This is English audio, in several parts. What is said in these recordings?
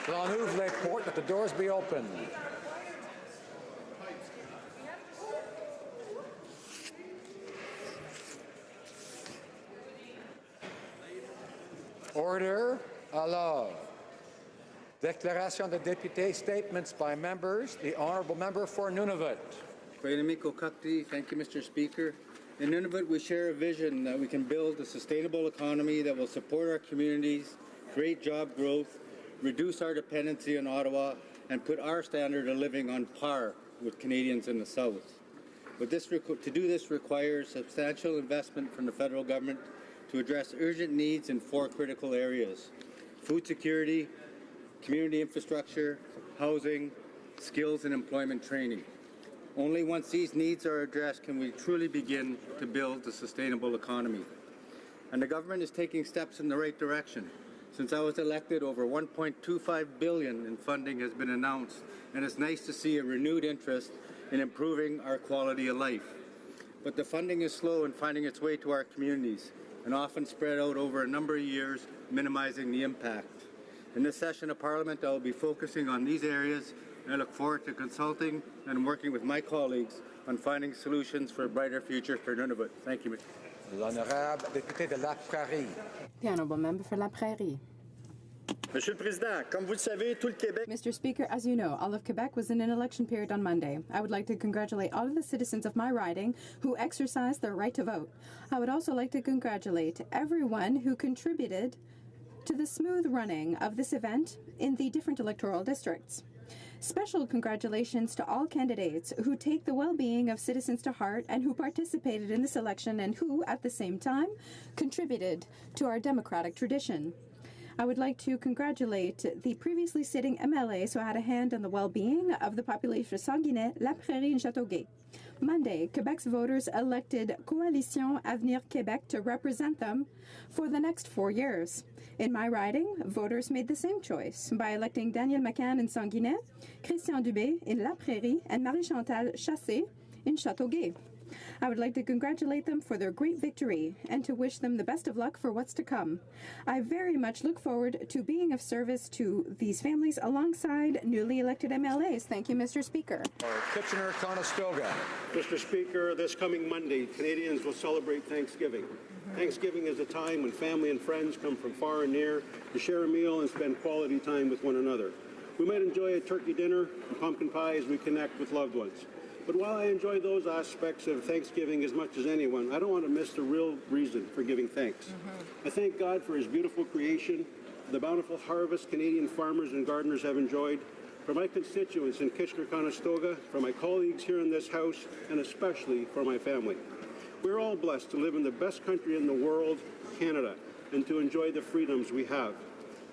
L'on ouvre les portes, let the doors be open. Order. Alors. Déclaration de députés, statements by members. The Honourable Member for Nunavut. Thank you, Mr. Speaker. In Nunavut, we share a vision that we can build a sustainable economy that will support our communities, create job growth, reduce our dependency on Ottawa, and put our standard of living on par with Canadians in the South. But to do this requires substantial investment from the federal government to address urgent needs in 4 critical areas: food security, community infrastructure, housing, skills and employment training. Only once these needs are addressed can we truly begin to build a sustainable economy. And the government is taking steps in the right direction. Since I was elected, over $1.25 billion in funding has been announced, and it's nice to see a renewed interest in improving our quality of life. But the funding is slow in finding its way to our communities, and often spread out over a number of years, minimizing the impact. In this session of Parliament, I will be focusing on these areas, and I look forward to consulting and working with my colleagues on finding solutions for a brighter future for Nunavut. Thank you, Mr. L'honorable député de La Prairie. The Honourable Member for La Prairie. Monsieur le Président, comme vous le savez, tout le Québec... Mr. Speaker, as you know, all of Quebec was in an election period on Monday. I would like to congratulate all of the citizens of my riding who exercised their right to vote. I would also like to congratulate everyone who contributed to the smooth running of this event in the different electoral districts. Special congratulations to all candidates who take the well-being of citizens to heart and who participated in this election and who, at the same time, contributed to our democratic tradition. I would like to congratulate the previously sitting MLAs who had a hand in the well-being of the population of Sanguinet, La Prairie, and Châteauguay. Monday, Quebec's voters elected Coalition Avenir Québec to represent them for the next 4 years. In my riding, voters made the same choice by electing Daniel McCann in Sanguinet, Christian Dubé in La Prairie, and Marie-Chantal Chassé in Châteauguay. I would like to congratulate them for their great victory and to wish them the best of luck for what's to come. I very much look forward to being of service to these families alongside newly elected MLAs. Thank you, Mr. Speaker. Kitchener-Conestoga. Mr. Speaker, this coming Monday, Canadians will celebrate Thanksgiving. Thanksgiving is a time when family and friends come from far and near to share a meal and spend quality time with one another. We might enjoy a turkey dinner and pumpkin pie as we connect with loved ones. But while I enjoy those aspects of Thanksgiving as much as anyone, I don't want to miss the real reason for giving thanks. I thank God for his beautiful creation, for the bountiful harvest Canadian farmers and gardeners have enjoyed, for my constituents in Kitchener-Conestoga, for my colleagues here in this House, and especially for my family. We're all blessed to live in the best country in the world, Canada, and to enjoy the freedoms we have.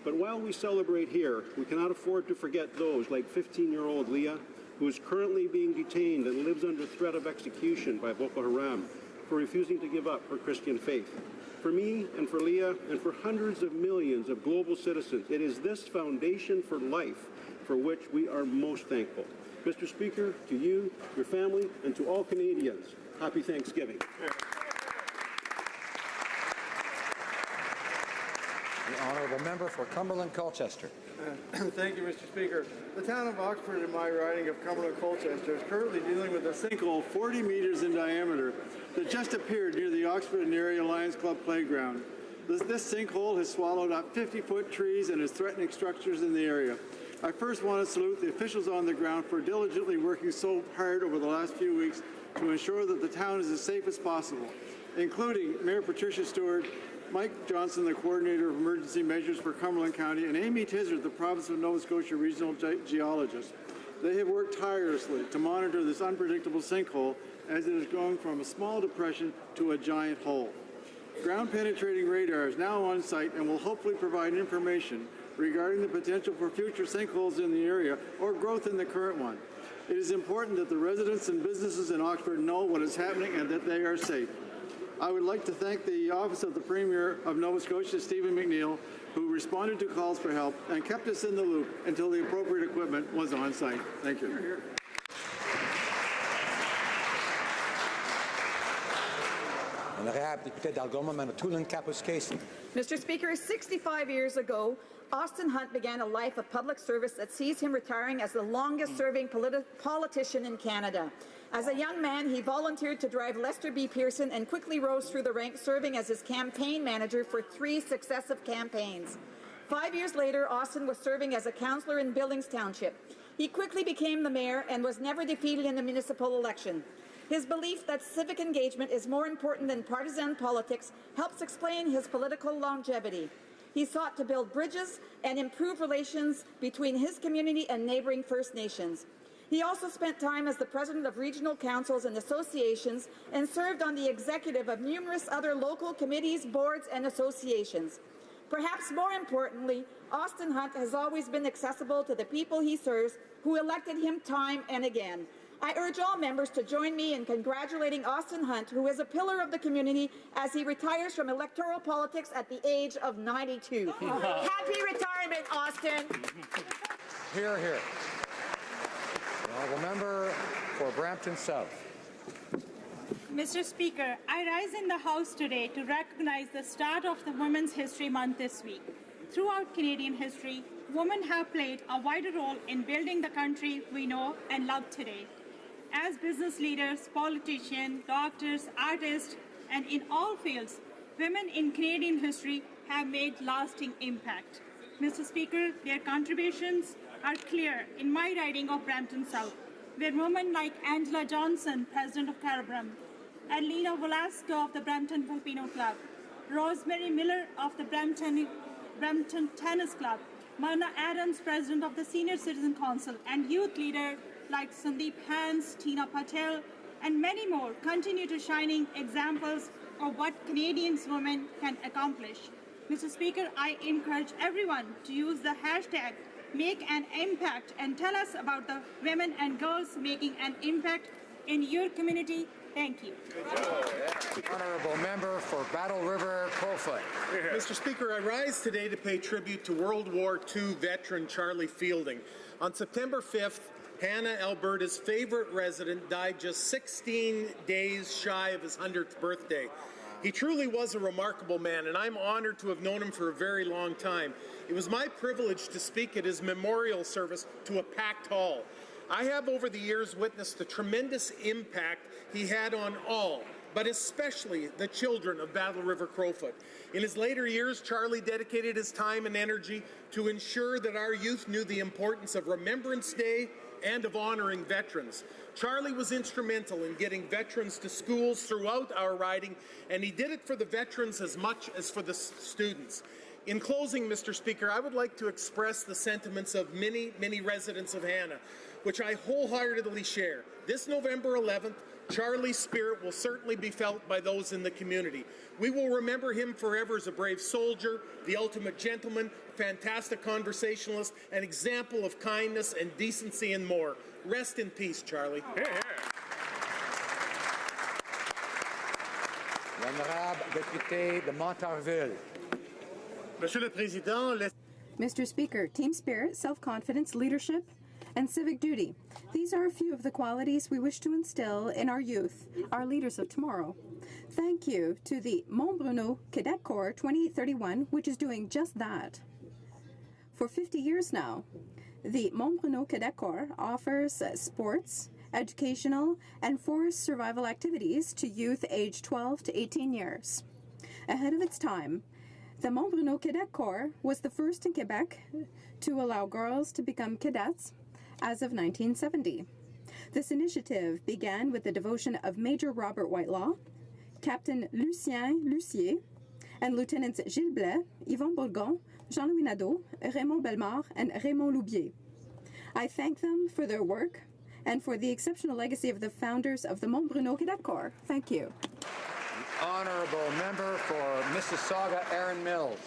But while we celebrate here, we cannot afford to forget those like 15-year-old Leah, who is currently being detained and lives under threat of execution by Boko Haram for refusing to give up her Christian faith. For me and for Leah and for hundreds of millions of global citizens, it is this foundation for life for which we are most thankful. Mr. Speaker, to you, your family, and to all Canadians, happy Thanksgiving. The Honourable Member for Cumberland-Colchester. Thank you, Mr. Speaker. The town of Oxford in my riding of Cumberland-Colchester is currently dealing with a sinkhole 40 meters in diameter that just appeared near the Oxford and Area Lions Club playground. This sinkhole has swallowed up 50-foot trees and is threatening structures in the area. I first want to salute the officials on the ground for diligently working so hard over the last few weeks to ensure that the town is as safe as possible, including Mayor Patricia Stewart, Mike Johnson, the Coordinator of Emergency Measures for Cumberland County, and Amy Tizard, the Province of Nova Scotia Regional Geologist. They have worked tirelessly to monitor this unpredictable sinkhole as it is going from a small depression to a giant hole. Ground-penetrating radar is now on site and will hopefully provide information regarding the potential for future sinkholes in the area or growth in the current one. It is important that the residents and businesses in Oxford know what is happening and that they are safe. I would like to thank the Office of the Premier of Nova Scotia, Stephen McNeil, who responded to calls for help and kept us in the loop until the appropriate equipment was on site. Thank you. Honorable député d'Algoma, Manitoulin, Kapuskasing. Mr. Speaker, 65 years ago, Austin Hunt began a life of public service that sees him retiring as the longest-serving politician in Canada. As a young man, he volunteered to drive Lester B. Pearson and quickly rose through the ranks, serving as his campaign manager for 3 successive campaigns. 5 years later, Austin was serving as a councillor in Billings Township. He quickly became the mayor and was never defeated in the municipal election. His belief that civic engagement is more important than partisan politics helps explain his political longevity. He sought to build bridges and improve relations between his community and neighboring First Nations. He also spent time as the president of regional councils and associations and served on the executive of numerous other local committees, boards, and associations. Perhaps more importantly, Austin Hunt has always been accessible to the people he serves, who elected him time and again. I urge all members to join me in congratulating Austin Hunt, who is a pillar of the community, as he retires from electoral politics at the age of 92. Happy retirement, Austin. Hear, hear. The honourable member for Brampton South. Mr. Speaker, I rise in the House today to recognize the start of the Women's History Month this week. Throughout Canadian history, women have played a vital role in building the country we know and love today. As business leaders, politicians, doctors, artists, and in all fields, women in Canadian history have made lasting impact. Mr. Speaker, their contributions are clear in my riding of Brampton South, where women like Angela Johnson, President of Caribbean, Adelina Velasco of the Brampton Filipino Club, Rosemary Miller of the Brampton Tennis Club, Myrna Adams, President of the Senior Citizen Council, and youth leaders like Sandeep Hans, Tina Patel, and many more continue to shining examples of what Canadian women can accomplish. Mr. Speaker, I encourage everyone to use the hashtag #MakeAnImpact and tell us about the women and girls making an impact in your community. Thank you. Honourable member for Battle River, Crowfoot. Mr. Speaker, I rise today to pay tribute to World War II veteran Charlie Fielding. On September 5th, Hannah, Alberta's favorite resident, died just 16 days shy of his 100th birthday. He truly was a remarkable man, and I'm honored to have known him for a very long time. It was my privilege to speak at his memorial service to a packed hall. I have over the years witnessed the tremendous impact he had on all, but especially the children of Battle River Crowfoot. In his later years, Charlie dedicated his time and energy to ensure that our youth knew the importance of Remembrance Day and of honoring veterans. Charlie was instrumental in getting veterans to schools throughout our riding, and he did it for the veterans as much as for the students. In closing, Mr. Speaker, I would like to express the sentiments of many, many residents of Hannah, which I wholeheartedly share. This November 11th, Charlie's spirit will certainly be felt by those in the community. We will remember him forever as a brave soldier, the ultimate gentleman, fantastic conversationalist, an example of kindness and decency and more. Rest in peace, Charlie. L'honorable député de Montarville. Monsieur le Président, Mr. Speaker, team spirit, self-confidence, leadership, and civic duty. These are a few of the qualities we wish to instill in our youth, our leaders of tomorrow. Thank you to the Mont Bruno Cadet Corps 2831, which is doing just that. For 50 years now, the Mont Bruno Cadet Corps offers sports, educational, and forest survival activities to youth aged 12 to 18 years. Ahead of its time, the Mont Bruno Cadet Corps was the first in Quebec to allow girls to become cadets as of 1970. This initiative began with the devotion of Major Robert Whitelaw, Captain Lucien Lucier, and Lieutenants Gilles Blais, Yvon Bourgon, Jean-Louis Nadeau, Raymond Bellemare, and Raymond Loubier. I thank them for their work and for the exceptional legacy of the founders of the Mont Bruno Cadet Corps. Thank you. Honourable member for Mississauga, Erin Mills.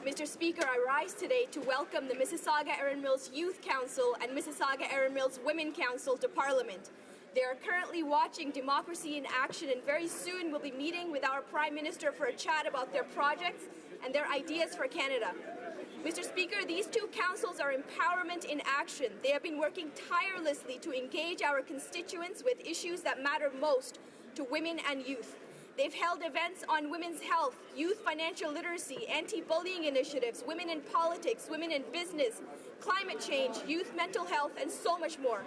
Mr. Speaker, I rise today to welcome the Mississauga Erin Mills Youth Council and Mississauga Erin Mills Women Council to Parliament. They are currently watching Democracy in Action, and very soon will be meeting with our Prime Minister for a chat about their projects and their ideas for Canada. Mr. Speaker, these two councils are empowerment in action. They have been working tirelessly to engage our constituents with issues that matter most to women and youth. They've held events on women's health, youth financial literacy, anti-bullying initiatives, women in politics, women in business, climate change, youth mental health, and so much more.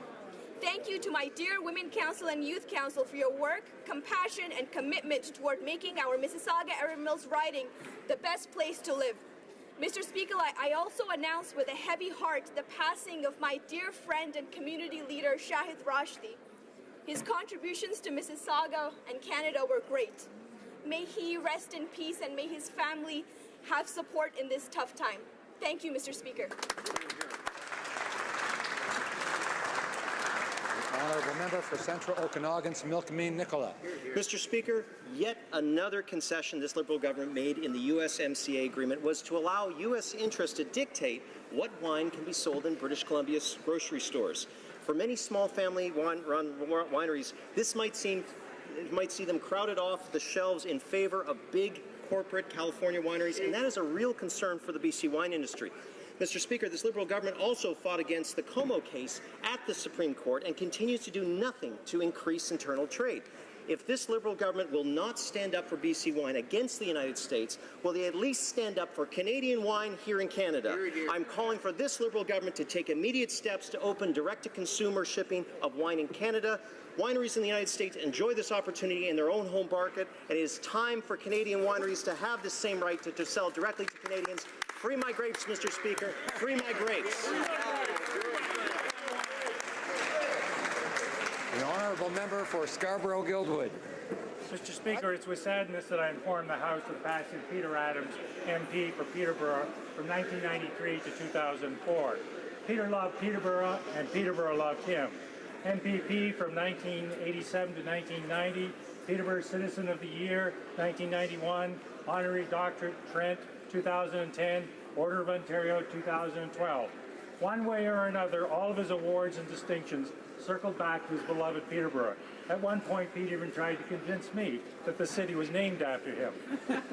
Thank you to my dear Women Council and Youth Council for your work, compassion, and commitment toward making our Mississauga-Erin Mills riding the best place to live. Mr. Speaker, I also announce with a heavy heart the passing of my dear friend and community leader, Shahid Rashdi. His contributions to Mississauga and Canada were great. May he rest in peace and may his family have support in this tough time. Thank you, Mr. Speaker. Honourable Member for Central Okanagan's Milkmean Nicola. Mr. Speaker, yet another concession this Liberal government made in the USMCA agreement was to allow U.S. interests to dictate what wine can be sold in British Columbia's grocery stores. For many small family-run wineries, this might see them crowded off the shelves in favor of big corporate California wineries, and that is a real concern for the BC wine industry. Mr. Speaker, this Liberal government also fought against the Como case at the Supreme Court and continues to do nothing to increase internal trade. If this Liberal government will not stand up for BC wine against the United States, will they at least stand up for Canadian wine here in Canada? I'm calling for this Liberal government to take immediate steps to open direct-to-consumer shipping of wine in Canada. Wineries in the United States enjoy this opportunity in their own home market, and it is time for Canadian wineries to have the same right to sell directly to Canadians. Free my grapes, Mr. Speaker. Free my grapes. The Honourable Member for Scarborough-Guildwood. Mr. Speaker, it's with sadness that I inform the House of passing Peter Adams, MP for Peterborough, from 1993 to 2004. Peter loved Peterborough, and Peterborough loved him. MPP from 1987 to 1990, Peterborough Citizen of the Year, 1991, Honorary Doctorate, Trent, 2010, Order of Ontario, 2012. One way or another, all of his awards and distinctions circled back to his beloved Peterborough. At one point, Pete even tried to convince me that the city was named after him.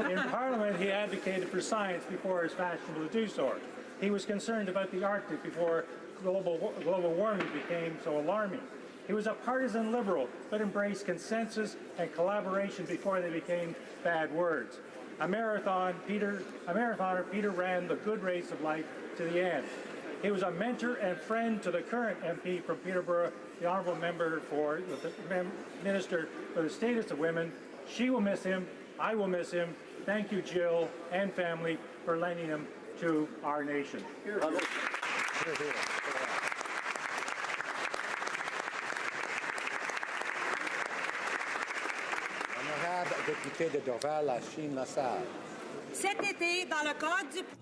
In Parliament, he advocated for science before it was fashionable to do so. He was concerned about the Arctic before global warming became so alarming. He was a partisan liberal, but embraced consensus and collaboration before they became bad words. A marathoner, Peter ran the good race of life to the end. He was a mentor and friend to the current MP from Peterborough, the Honourable Member for the Minister for the Status of Women. She will miss him. I will miss him. Thank you, Jill and family, for lending him to our nation. Hear, hear. Hear, hear. Député de Dorval-Lachine-LaSalle.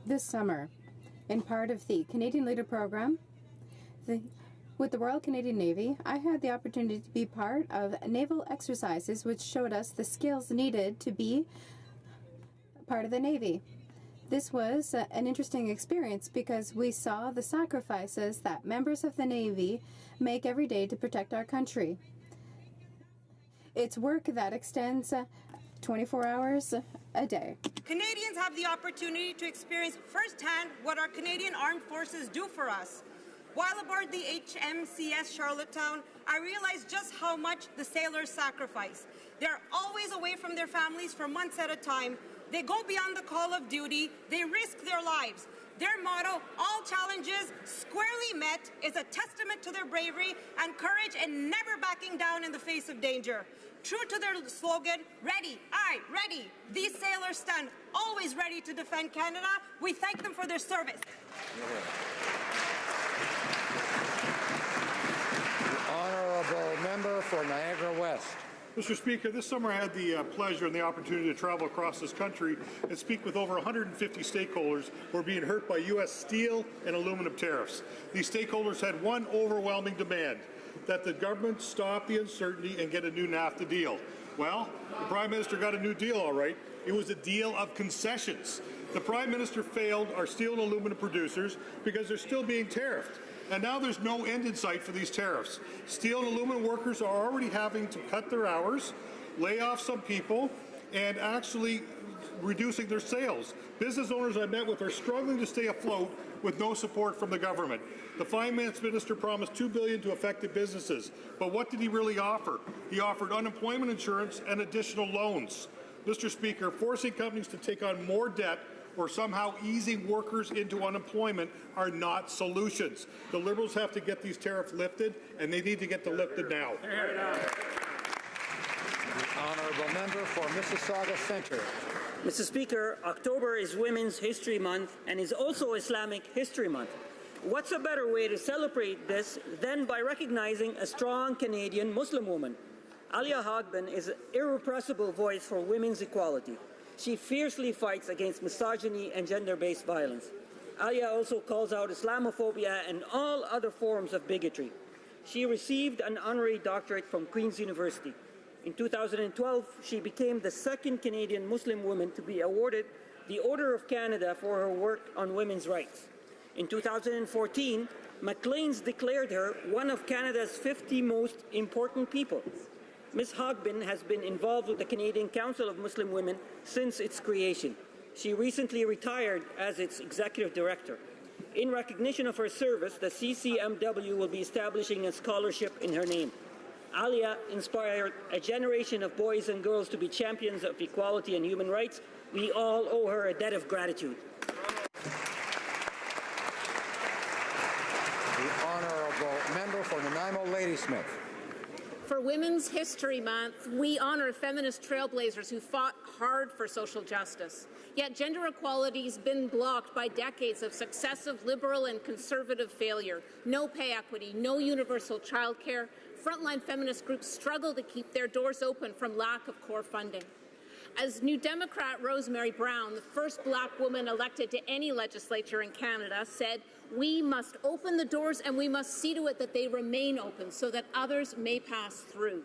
This summer, in part of the Canadian Leader Program, with the Royal Canadian Navy, I had the opportunity to be part of naval exercises which showed us the skills needed to be part of the Navy. This was an interesting experience because we saw the sacrifices that members of the Navy make every day to protect our country. It's work that extends 24 hours a day. Canadians have the opportunity to experience firsthand what our Canadian Armed Forces do for us. While aboard the HMCS Charlottetown, I realized just how much the sailors sacrifice. They're always away from their families for months at a time. They go beyond the call of duty. They risk their lives. Their motto, all challenges squarely met, is a testament to their bravery and courage and never backing down in the face of danger. True to their slogan, ready, aye, ready. These sailors stand always ready to defend Canada. We thank them for their service. The Honourable Member for Niagara West. Mr. Speaker, this summer I had the pleasure and the opportunity to travel across this country and speak with over 150 stakeholders who are being hurt by U.S. steel and aluminum tariffs. These stakeholders had one overwhelming demand, that the government stop the uncertainty and get a new NAFTA deal. Well, the Prime Minister got a new deal, all right. It was a deal of concessions. The Prime Minister failed our steel and aluminum producers because they're still being tariffed. And now there's no end in sight for these tariffs. Steel and aluminum workers are already having to cut their hours, lay off some people, and actually reducing their sales. Business owners I met with are struggling to stay afloat with no support from the government. The finance minister promised $2 billion to affected businesses, but what did he really offer? He offered unemployment insurance and additional loans. Mr. Speaker, forcing companies to take on more debt or somehow easing workers into unemployment are not solutions. The Liberals have to get these tariffs lifted, and they need to get them lifted now. The honourable member for Mississauga Centre. Mr. Speaker, October is Women's History Month and is also Islamic History Month. What's a better way to celebrate this than by recognizing a strong Canadian Muslim woman? Alia Hogbin is an irrepressible voice for women's equality. She fiercely fights against misogyny and gender-based violence. Alia also calls out Islamophobia and all other forms of bigotry. She received an honorary doctorate from Queen's University. In 2012, she became the second Canadian Muslim woman to be awarded the Order of Canada for her work on women's rights. In 2014, Maclean's declared her one of Canada's 50 most important people. Ms. Hogbin has been involved with the Canadian Council of Muslim Women since its creation. She recently retired as its executive director. In recognition of her service, the CCMW will be establishing a scholarship in her name. Alia inspired a generation of boys and girls to be champions of equality and human rights. We all owe her a debt of gratitude. The honourable member for Nanaimo Ladysmith. For Women's History Month, we honor feminist trailblazers who fought hard for social justice. Yet gender equality has been blocked by decades of successive liberal and conservative failure. No pay equity, no universal childcare. Frontline feminist groups struggle to keep their doors open from lack of core funding. As New Democrat Rosemary Brown, the first Black woman elected to any legislature in Canada, said, "We must open the doors and we must see to it that they remain open so that others may pass through."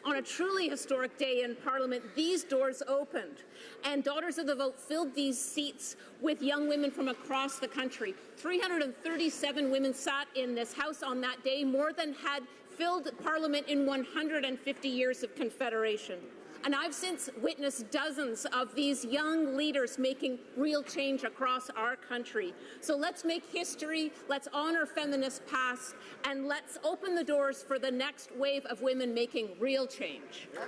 On a truly historic day in Parliament, these doors opened, and Daughters of the Vote filled these seats with young women from across the country. 337 women sat in this House on that day, more than had filled Parliament in 150 years of Confederation. And I've since witnessed dozens of these young leaders making real change across our country. So let's make history, let's honor feminist past, and let's open the doors for the next wave of women making real change. The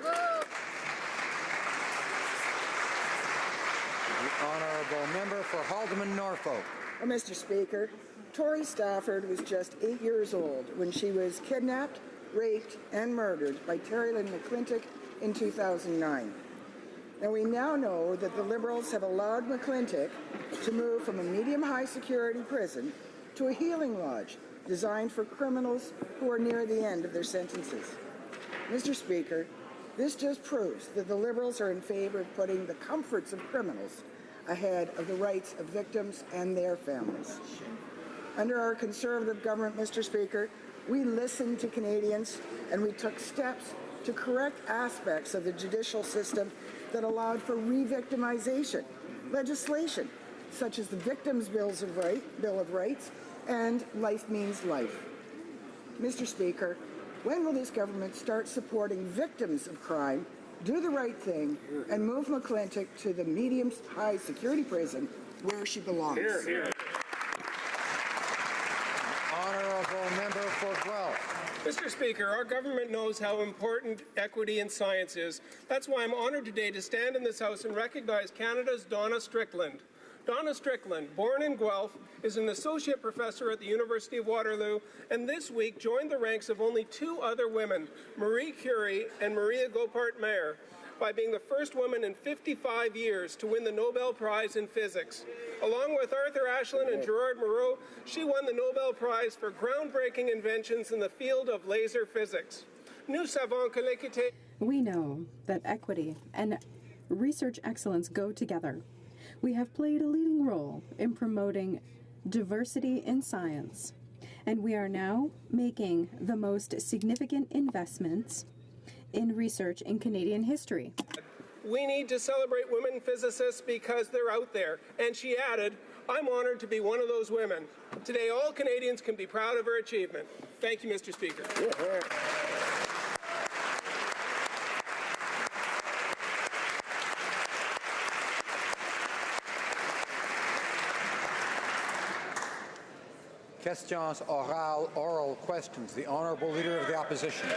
honourable member for Haldimand Norfolk. Well, Mr. Speaker, Tori Stafford was just 8 years old when she was kidnapped, raped, and murdered by Terry Lynn McClintock in 2009. And we now know that the Liberals have allowed McClintock to move from a medium-high security prison to a healing lodge designed for criminals who are near the end of their sentences. Mr. Speaker, this just proves that the Liberals are in favor of putting the comforts of criminals ahead of the rights of victims and their families. Under our Conservative government, Mr. Speaker, we listened to Canadians and we took steps to correct aspects of the judicial system that allowed for re-victimization legislation, such as the Victims' Bill of Rights and Life Means Life. Mr. Speaker, when will this government start supporting victims of crime, do the right thing, and move McClintock to the medium-high security prison where she belongs? Hear, hear. Honourable member for Guelph. Mr. Speaker, our government knows how important equity in science is. That's why I'm honoured today to stand in this House and recognize Canada's Donna Strickland. Donna Strickland, born in Guelph, is an associate professor at the University of Waterloo, and this week joined the ranks of only two other women, Marie Curie and Maria Gopart-Mayer, by being the first woman in 55 years to win the Nobel Prize in Physics. Along with Arthur Ashland and Gerard Moreau, she won the Nobel Prize for groundbreaking inventions in the field of laser physics. Nous savons que l'équité... We know that equity and research excellence go together. We have played a leading role in promoting diversity in science, and we are now making the most significant investments in research in Canadian history. We need to celebrate women physicists because they're out there. And she added, I'm honored to be one of those women. Today, all Canadians can be proud of her achievement. Thank you, Mr. Speaker. Questions orales, oral questions. The Honourable Leader of the Opposition.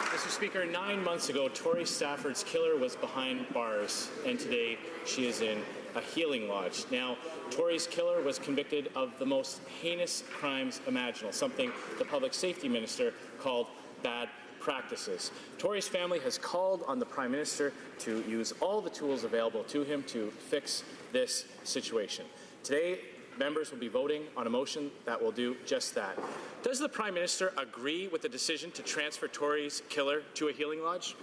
Mr. Speaker, 9 months ago, Tori Stafford's killer was behind bars, and today she is in a healing lodge. Now, Tori's killer was convicted of the most heinous crimes imaginable, something the Public Safety Minister called bad practices. Tori's family has called on the Prime Minister to use all the tools available to him to fix this situation. Today, members will be voting on a motion that will do just that. Does the Prime Minister agree with the decision to transfer Tori's killer to a healing lodge?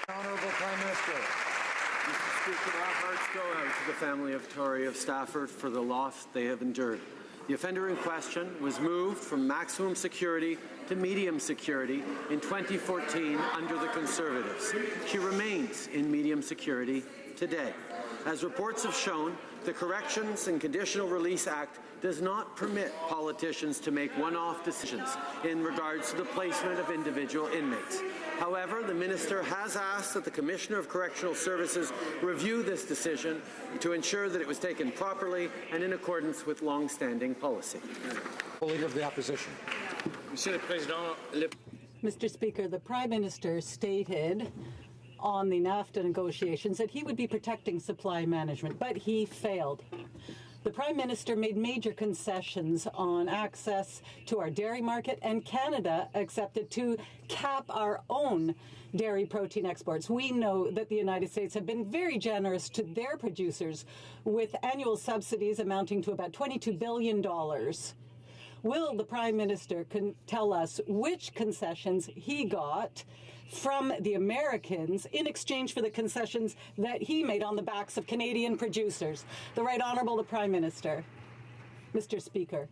Honourable Prime Minister. Mr. Speaker, our hearts go out to the family of Tori of Stafford for the loss they have endured. The offender in question was moved from maximum security to medium security in 2014 under the Conservatives. She remains in medium security today. As reports have shown, the Corrections and Conditional Release Act does not permit politicians to make one-off decisions in regards to the placement of individual inmates. However, the Minister has asked that the Commissioner of Correctional Services review this decision to ensure that it was taken properly and in accordance with long-standing policy. Leader of the Opposition. Mr. Speaker, the Prime Minister stated on the NAFTA negotiations that he would be protecting supply management, but he failed. The Prime Minister made major concessions on access to our dairy market, and Canada accepted to cap our own dairy protein exports. We know that the United States have been very generous to their producers with annual subsidies amounting to about $22 billion. Will the Prime Minister tell us which concessions he got from the Americans in exchange for the concessions that he made on the backs of Canadian producers? The Right Honourable the Prime Minister. Mr. Speaker,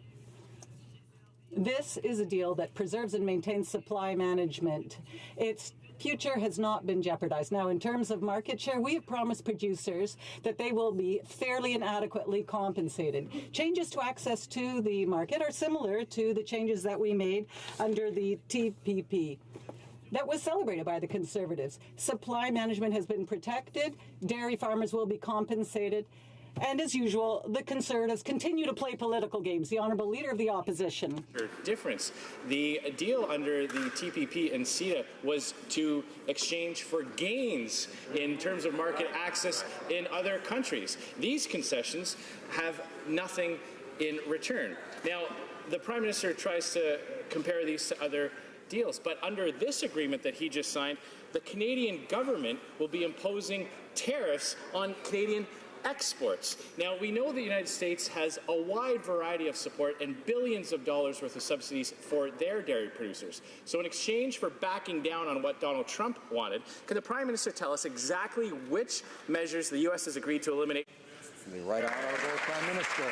this is a deal that preserves and maintains supply management. Its future has not been jeopardized. Now, in terms of market share, we have promised producers that they will be fairly and adequately compensated. Changes to access to the market are similar to the changes that we made under the TPP. That was celebrated by the Conservatives. Supply management has been protected, dairy farmers will be compensated, and as usual, the Conservatives continue to play political games. The Honourable Leader of the Opposition. Difference. The deal under the TPP and CETA was to exchange for gains in terms of market access in other countries. These concessions have nothing in return. Now, the Prime Minister tries to compare these to other deals, but under this agreement that he just signed, the Canadian government will be imposing tariffs on Canadian exports. Now, we know the United States has a wide variety of support and billions of dollars worth of subsidies for their dairy producers. So in exchange for backing down on what Donald Trump wanted, can the Prime Minister tell us exactly which measures the U.S. has agreed to eliminate? The Right Honourable Prime Minister.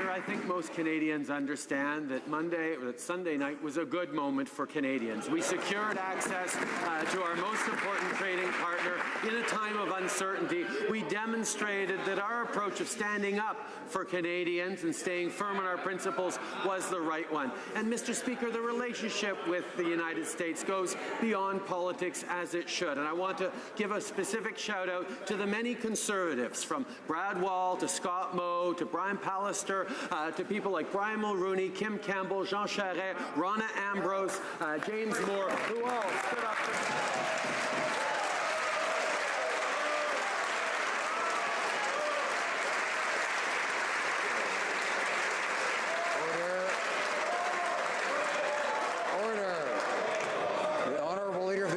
I think most Canadians understand that Sunday night was a good moment for Canadians. We secured access to our most important trading partner in a time of uncertainty. We demonstrated that our approach of standing up for Canadians and staying firm on our principles was the right one. And Mr. Speaker, the relationship with the United States goes beyond politics, as it should. And I want to give a specific shout out to the many Conservatives, from Brad Wall to Scott Moe to Brian Pallister, to people like Brian Mulrooney, Kim Campbell, Jean Charest, Ronna Ambrose, James Moore, who all stood up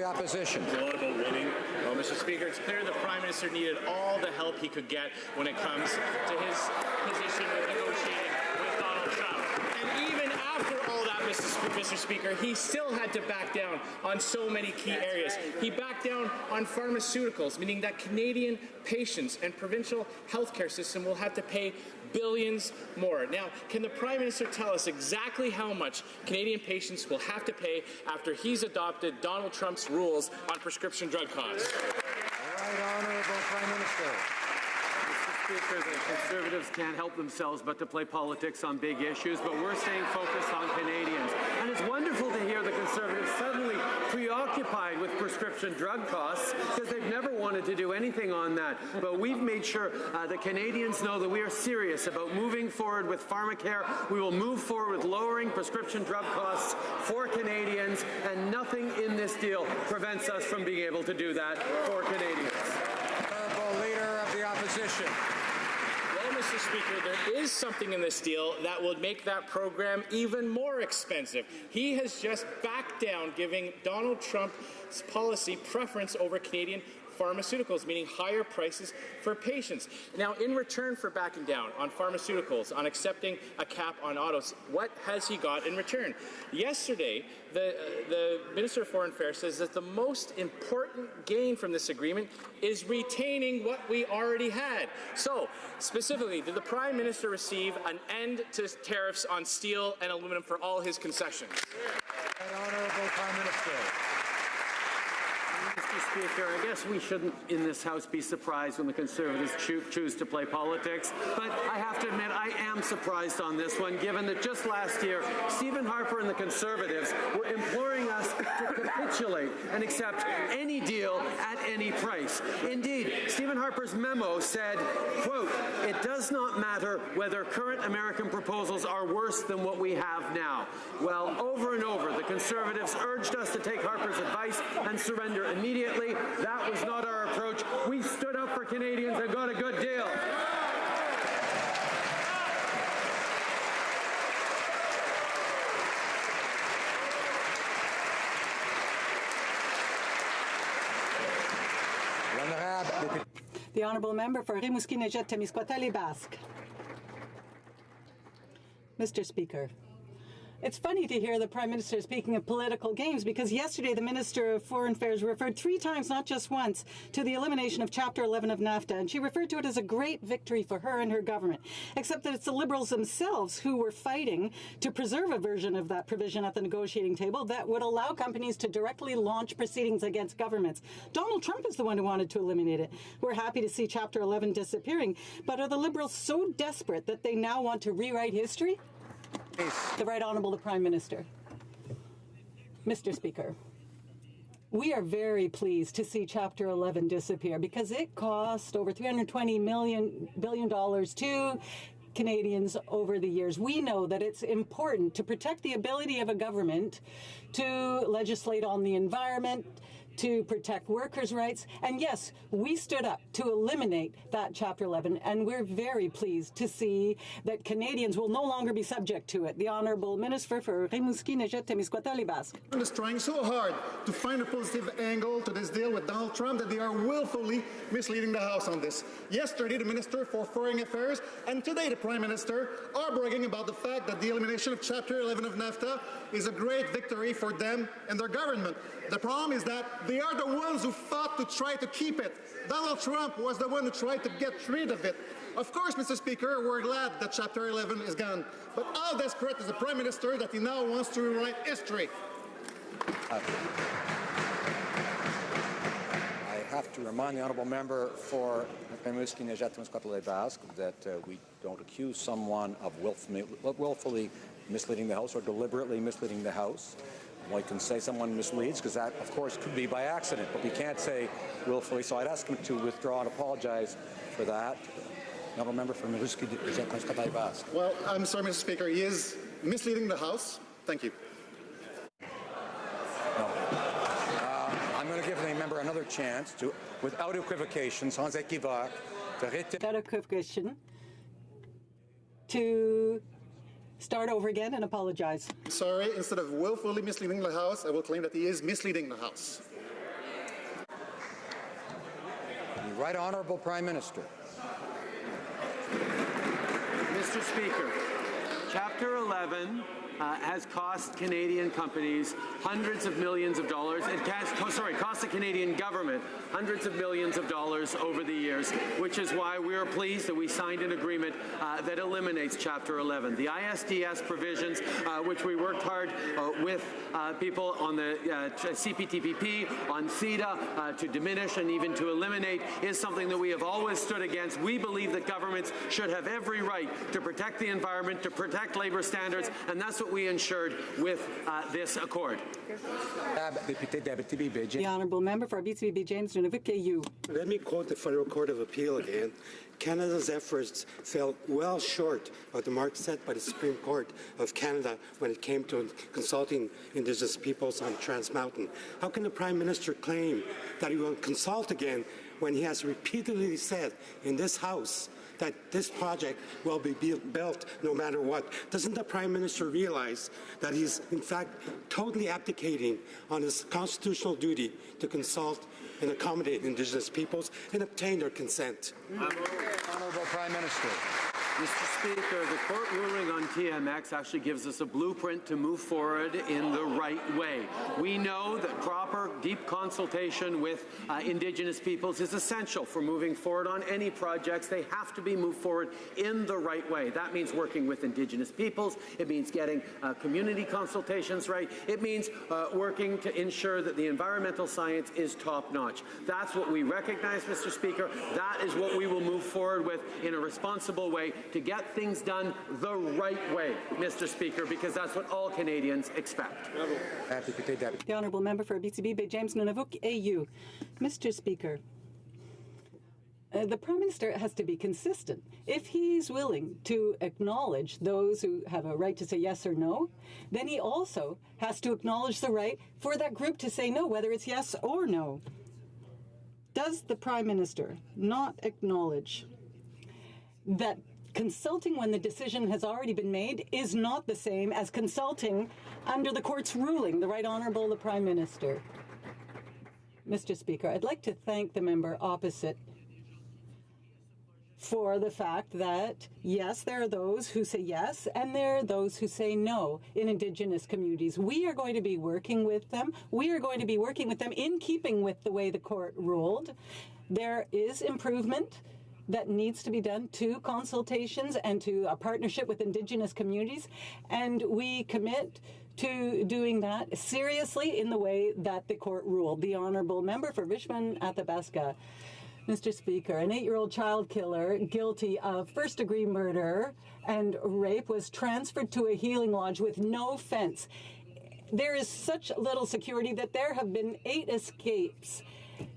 Opposition. Well, Mr. Speaker, it's clear the Prime Minister needed all the help he could get when it comes to his position with negotiating with Donald Trump. And even after all that, Mr. Speaker, he still had to back down on so many key areas. He backed down on pharmaceuticals, meaning that Canadian patients and provincial healthcare system will have to pay billions more. Now, can the Prime Minister tell us exactly how much Canadian patients will have to pay after he's adopted Donald Trump's rules on prescription drug costs? Right Honourable Prime Minister. Speaker, the Conservatives can't help themselves but to play politics on big issues, but we're staying focused on Canadians. And it's wonderful to hear the Conservatives suddenly preoccupied with prescription drug costs, because they've never wanted to do anything on that. But we've made sure the Canadians know that we are serious about moving forward with pharmacare. We will move forward with lowering prescription drug costs for Canadians, and nothing in this deal prevents us from being able to do that for Canadians. Honourable Leader of the Opposition. Well, Mr. Speaker, there is something in this deal that will make that program even more expensive. He has just backed down giving Donald Trump's policy preference over Canadian pharmaceuticals, meaning higher prices for patients. Now, in return for backing down on pharmaceuticals, on accepting a cap on autos, what has he got in return? Yesterday, the Minister of Foreign Affairs says that the most important gain from this agreement is retaining what we already had. So, specifically, did the Prime Minister receive an end to tariffs on steel and aluminum for all his concessions? Honourable Prime Minister. Mr. Speaker, I guess we shouldn't in this House be surprised when the Conservatives choose to play politics, but I have to admit I am surprised on this one, given that just last year, Stephen Harper and the Conservatives were imploring us to capitulate and accept any deal at any price. Indeed, Stephen Harper's memo said, quote, "It does not matter whether current American proposals are worse than what we have now." Well, over and over, the Conservatives urged us to take Harper's advice and surrender immediately. That was not our approach. We stood up for Canadians and got a good deal. The Honourable Member for Rimouski-Nejet-Témiscouata-Les-Basques. Mr. Speaker, it's funny to hear the Prime Minister speaking of political games, because yesterday the Minister of Foreign Affairs referred 3 times, not just once, to the elimination of Chapter 11 of NAFTA, and she referred to it as a great victory for her and her government, except that it's the Liberals themselves who were fighting to preserve a version of that provision at the negotiating table that would allow companies to directly launch proceedings against governments. Donald Trump is the one who wanted to eliminate it. We're happy to see Chapter 11 disappearing, but are the Liberals so desperate that they now want to rewrite history? The Right Honourable the Prime Minister. Mr. Speaker, we are very pleased to see Chapter 11 disappear, because it cost over $320 billion to Canadians over the years. We know that it's important to protect the ability of a government to legislate on the environment, to protect workers' rights. And yes, we stood up to eliminate that Chapter 11, and we're very pleased to see that Canadians will no longer be subject to it. The Honourable Minister for Rimouski-Nejet-Témiscouata-Les-Basques. Is trying so hard to find a positive angle to this deal with Donald Trump that they are willfully misleading the House on this. Yesterday, the Minister for Foreign Affairs and today the Prime Minister are bragging about the fact that the elimination of Chapter 11 of NAFTA is a great victory for them and their government. The problem is that they are the ones who fought to try to keep it. Donald Trump was the one who tried to get rid of it. Of course, Mr. Speaker, we're glad that Chapter 11 is gone. But how desperate is the Prime Minister that he now wants to rewrite history? I have to remind the Honourable Member for Rimouski-Nejet-Témiscouata-Les-Basques that we don't accuse someone of willfully misleading the House or deliberately misleading the House. One can say someone misleads, because that, of course, could be by accident, but we can't say willfully. So I'd ask him to withdraw and apologize for that. Honourable Member for Rimouski-Nejet-Témiscouata-Les-Basques. Well, I'm sorry, Mr. Speaker. He is misleading the House. Thank you. No. I'm going to give the member another chance to, without equivocation, sans équivoque, without equivocation, to start over again and apologize. Sorry, instead of willfully misleading the House, I will claim that he is misleading the House. The Right Honourable Prime Minister. Mr. Speaker, Chapter 11 has cost Canadian companies hundreds of millions of dollars. It cost the Canadian government hundreds of millions of dollars over the years, which is why we are pleased that we signed an agreement that eliminates Chapter 11. The ISDS provisions, which we worked hard with people on the CPTPP, on CETA, to diminish and even to eliminate, is something that we have always stood against. We believe that governments should have every right to protect the environment, to protect labor standards, and that's what we ensured with this accord. The Honourable Member for BCB James Nunavut AU. Let me quote the Federal Court of Appeal again. Canada's efforts fell well short of the mark set by the Supreme Court of Canada when it came to consulting Indigenous peoples on Trans Mountain. How can the Prime Minister claim that he will consult again when he has repeatedly said in this House that this project will be built no matter what? Doesn't the Prime Minister realize that he's in fact totally abdicating on his constitutional duty to consult and accommodate Indigenous peoples and obtain their consent? Honourable Prime Minister. Mr. Speaker, the court ruling on TMX actually gives us a blueprint to move forward in the right way. We know that proper, deep consultation with Indigenous peoples is essential for moving forward on any projects. They have to be moved forward in the right way. That means working with Indigenous peoples. It means getting community consultations right. It means working to ensure that the environmental science is top-notch. That's what we recognize, Mr. Speaker. That is what we will move forward with in a responsible way to get things done the right way, Mr. Speaker, because that's what all Canadians expect. The Honourable Member for BCB Bay James Nunavut AU. Mr. Speaker, the Prime Minister has to be consistent. If he's willing to acknowledge those who have a right to say yes or no, then he also has to acknowledge the right for that group to say no, whether it's yes or no. Does the Prime Minister not acknowledge that consulting when the decision has already been made is not the same as consulting under the court's ruling? The Right Honourable the Prime Minister. Mr. Speaker, I'd like to thank the member opposite for the fact that, yes, there are those who say yes and there are those who say no in Indigenous communities. We are going to be working with them. We are going to be working with them in keeping with the way the court ruled. There is improvement that needs to be done to consultations and to a partnership with Indigenous communities, and we commit to doing that seriously in the way that the court ruled. The Honourable Member for Richmond Athabasca. Mr. Speaker, an 8-year-old child killer guilty of first-degree murder and rape was transferred to a healing lodge with no fence. There is such little security that there have been 8 escapes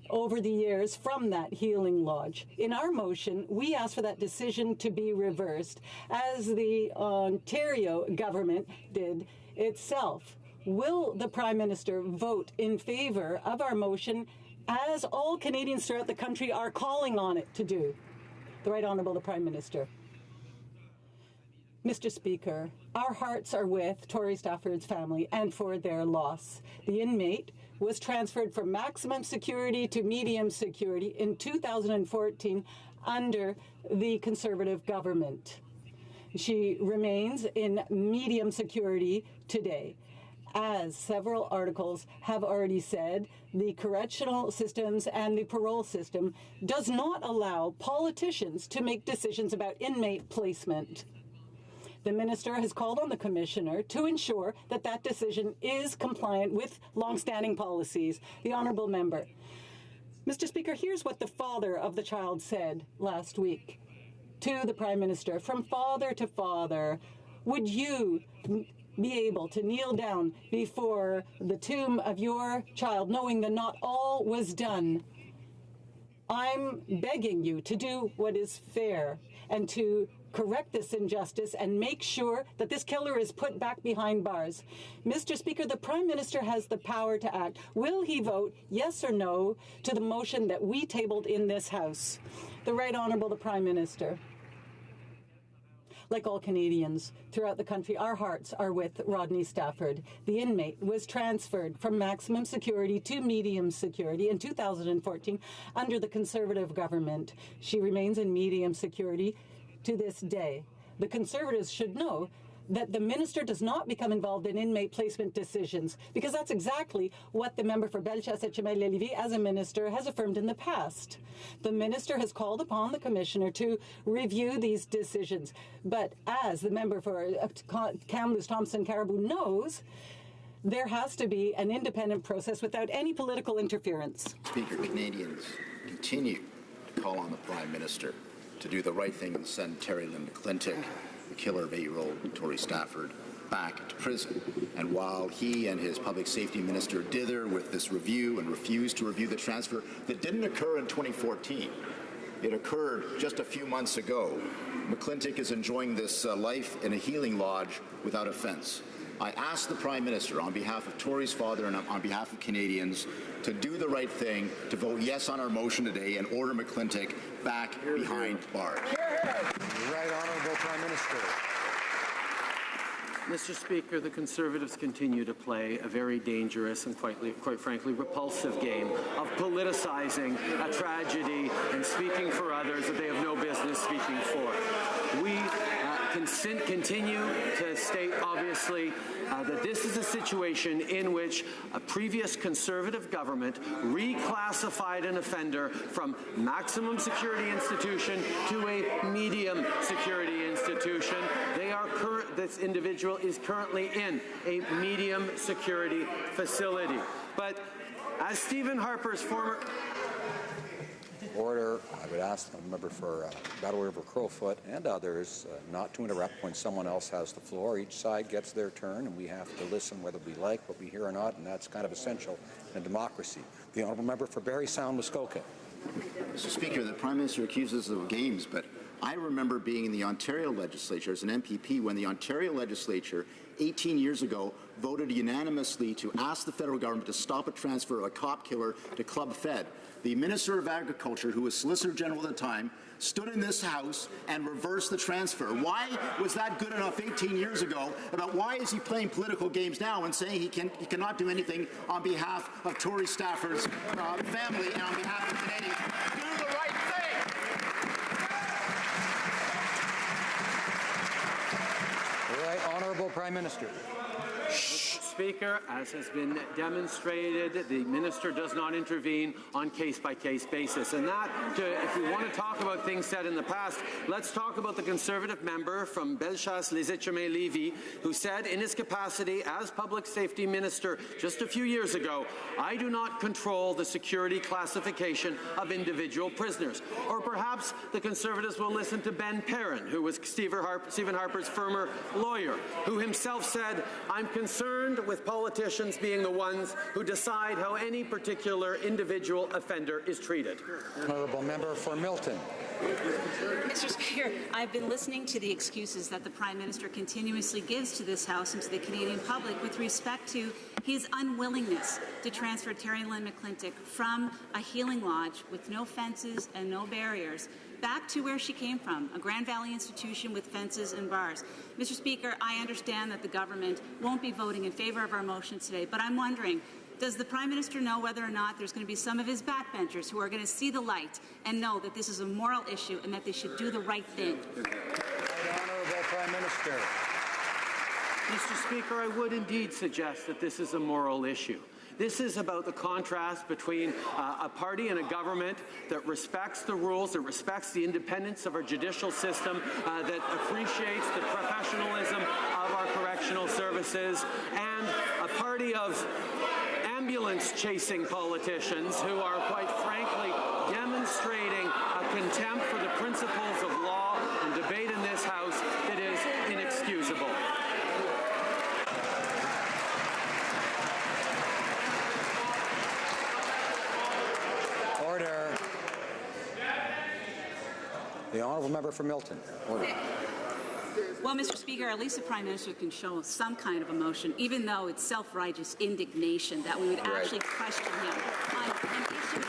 over the years from that healing lodge. In our motion, we ask for that decision to be reversed, as the Ontario government did itself. Will the Prime Minister vote in favour of our motion, as all Canadians throughout the country are calling on it to do? The Right Honourable the Prime Minister. Mr. Speaker, our hearts are with Tory Stafford's family and for their loss. The inmate was transferred from maximum security to medium security in 2014 under the Conservative government. She remains in medium security today. As several articles have already said, the correctional systems and the parole system does not allow politicians to make decisions about inmate placement. The Minister has called on the Commissioner to ensure that that decision is compliant with long-standing policies. The Honourable Member. Mr. Speaker, here's what the father of the child said last week to the Prime Minister. From father to father, would you be able to kneel down before the tomb of your child, knowing that not all was done? I'm begging you to do what is fair and to correct this injustice and make sure that this killer is put back behind bars. Mr. Speaker, the Prime Minister has the power to act. Will he vote yes or no to the motion that we tabled in this House? The Right Honourable the Prime Minister. Like all Canadians throughout the country, our hearts are with Rodney Stafford. The inmate was transferred from maximum security to medium security in 2014 under the Conservative government. She remains in medium security to this day. The Conservatives should know that the minister does not become involved in inmate placement decisions, because that's exactly what the member for Bellechasse-Etchemin-Lévis as a minister has affirmed in the past. The minister has called upon the commissioner to review these decisions, but as the member for Kamloops Thompson Caribou knows, there has to be an independent process without any political interference. Speaker, Canadians continue to call on the Prime Minister to do the right thing and send Terry Lynn McClintic, the killer of 8-year-old Tory Stafford, back to prison. And while he and his public safety minister dither with this review and refuse to review the transfer that didn't occur in 2014, it occurred just a few months ago, McClintic is enjoying this life in a healing lodge without offense. I ask the Prime Minister, on behalf of Tory's father and on behalf of Canadians, to do the right thing, to vote yes on our motion today and order McClintic back behind bars. Right Honourable Prime Minister. Mr. Speaker, the Conservatives continue to play a very dangerous and quite frankly repulsive game of politicizing a tragedy and speaking for others that they have no business speaking for. We continue to state, obviously, that this is a situation in which a previous Conservative government reclassified an offender from maximum security institution to a medium security institution. This individual is currently in a medium security facility. But as Stephen Harper's former... Order. I would ask the member for Battle River Crowfoot and others not to interrupt when someone else has the floor. Each side gets their turn, and we have to listen whether we like what we hear or not, and that's kind of essential in a democracy. The honourable member for Barrie Sound, Muskoka. Mr. Speaker, the Prime Minister accuses us of games, but I remember being in the Ontario legislature as an MPP when the Ontario legislature 18 years ago voted unanimously to ask the federal government to stop a transfer of a cop killer to Club Fed. The Minister of Agriculture, who was Solicitor General at the time, stood in this House and reversed the transfer. Why was that good enough 18 years ago? About why is he playing political games now and saying he cannot do anything on behalf of Tory Stafford's family and on behalf of Canadians? Do the right thing! All right, Honourable Prime Minister. Speaker, as has been demonstrated, the minister does not intervene on case-by-case basis. And that, if we want to talk about things said in the past, let's talk about the Conservative member from Bellechasse-les-Etchemin-Lévis who said in his capacity as Public Safety Minister just a few years ago, I do not control the security classification of individual prisoners. Or perhaps the Conservatives will listen to Ben Perrin, who was Stephen Harper's former lawyer, who himself said, I'm concerned with politicians being the ones who decide how any particular individual offender is treated. Honourable member for Milton. Mr. Speaker, I've been listening to the excuses that the Prime Minister continuously gives to this House and to the Canadian public with respect to his unwillingness to transfer Terry Lynn McClintic from a healing lodge with no fences and no barriers back to where she came from, a Grand Valley institution with fences and bars. Mr. Speaker, I understand that the government won't be voting in favour of our motion today, but I'm wondering, does the Prime Minister know whether or not there's going to be some of his backbenchers who are going to see the light and know that this is a moral issue and that they should do the right thing? Honourable Prime Minister. Mr. Speaker, I would indeed suggest that this is a moral issue. This is about the contrast between a party and a government that respects the rules, that respects the independence of our judicial system, that appreciates the professionalism of our correctional services, and a party of ambulance-chasing politicians who are, quite frankly, demonstrating a contempt for the principles of law and debate in this House that is inexcusable. Order. The honourable member for Milton. Order. Well, Mr. Speaker, at least the Prime Minister can show some kind of emotion, even though it's self-righteous indignation that we would actually question him on an issue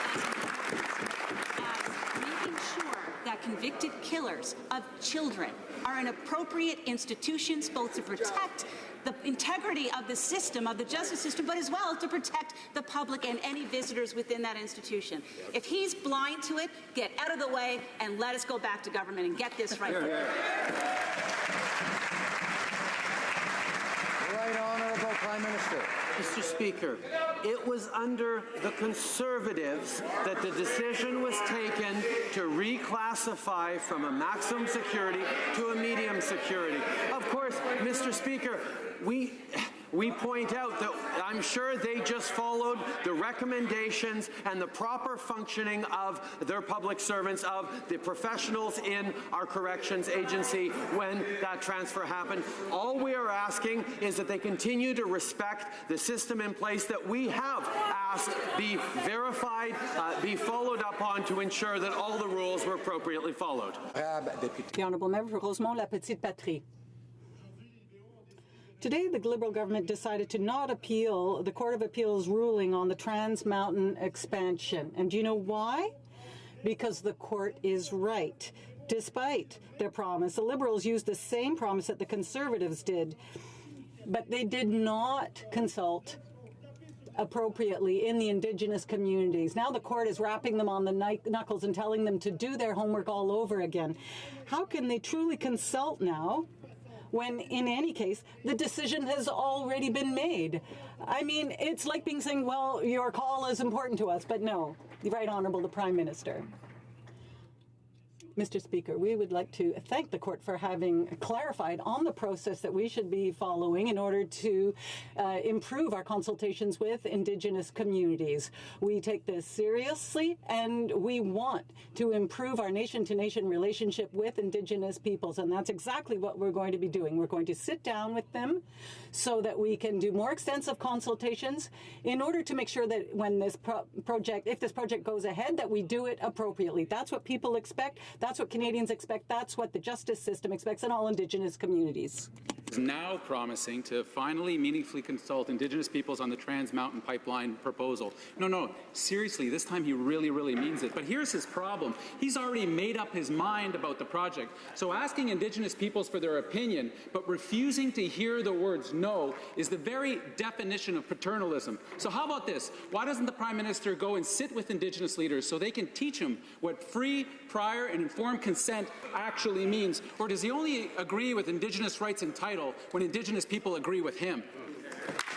as making sure that convicted killers of children are in appropriate institutions, both to protect the integrity of the system, of the justice system, but as well to protect the public and any visitors within that institution. If he's blind to it, get out of the way and let us go back to government and get this right. Right Honourable Prime Minister. Mr. Speaker, it was under the Conservatives that the decision was taken to reclassify from a maximum security to a medium security. Of course, Mr. Speaker, we point out that I'm sure they just followed the recommendations and the proper functioning of their public servants, of the professionals in our corrections agency when that transfer happened. All we are asking is that they continue to respect the system in place that we have asked be verified, be followed up on to ensure that all the rules were appropriately followed. The Honourable Member for Rosemont-La Petite Patrie. Today, the Liberal government decided to not appeal the Court of Appeal's ruling on the Trans Mountain expansion. And do you know why? Because the court is right. Despite their promise, the Liberals used the same promise that the Conservatives did, but they did not consult appropriately in the Indigenous communities. Now the court is rapping them on the knuckles and telling them to do their homework all over again. How can they truly consult now when, in any case, the decision has already been made? I mean, it's like being saying, well, your call is important to us, but no. The Right Honourable the Prime Minister. Mr. Speaker, we would like to thank the court for having clarified on the process that we should be following in order to improve our consultations with Indigenous communities. We take this seriously, and we want to improve our nation-to-nation relationship with Indigenous peoples, and that's exactly what we're going to be doing. We're going to sit down with them so that we can do more extensive consultations in order to make sure that when this if this project goes ahead, that we do it appropriately. That's what people expect. That's what Canadians expect. That's what the justice system expects in all Indigenous communities. Is now promising to finally meaningfully consult Indigenous peoples on the Trans Mountain Pipeline proposal. No, seriously, this time he really, really means it. But here's his problem. He's already made up his mind about the project. So asking Indigenous peoples for their opinion, but refusing to hear the words no, is the very definition of paternalism. So how about this? Why doesn't the Prime Minister go and sit with Indigenous leaders so they can teach him what free, prior, and informed consent actually means? Or does he only agree with Indigenous rights and title when Indigenous people agree with him?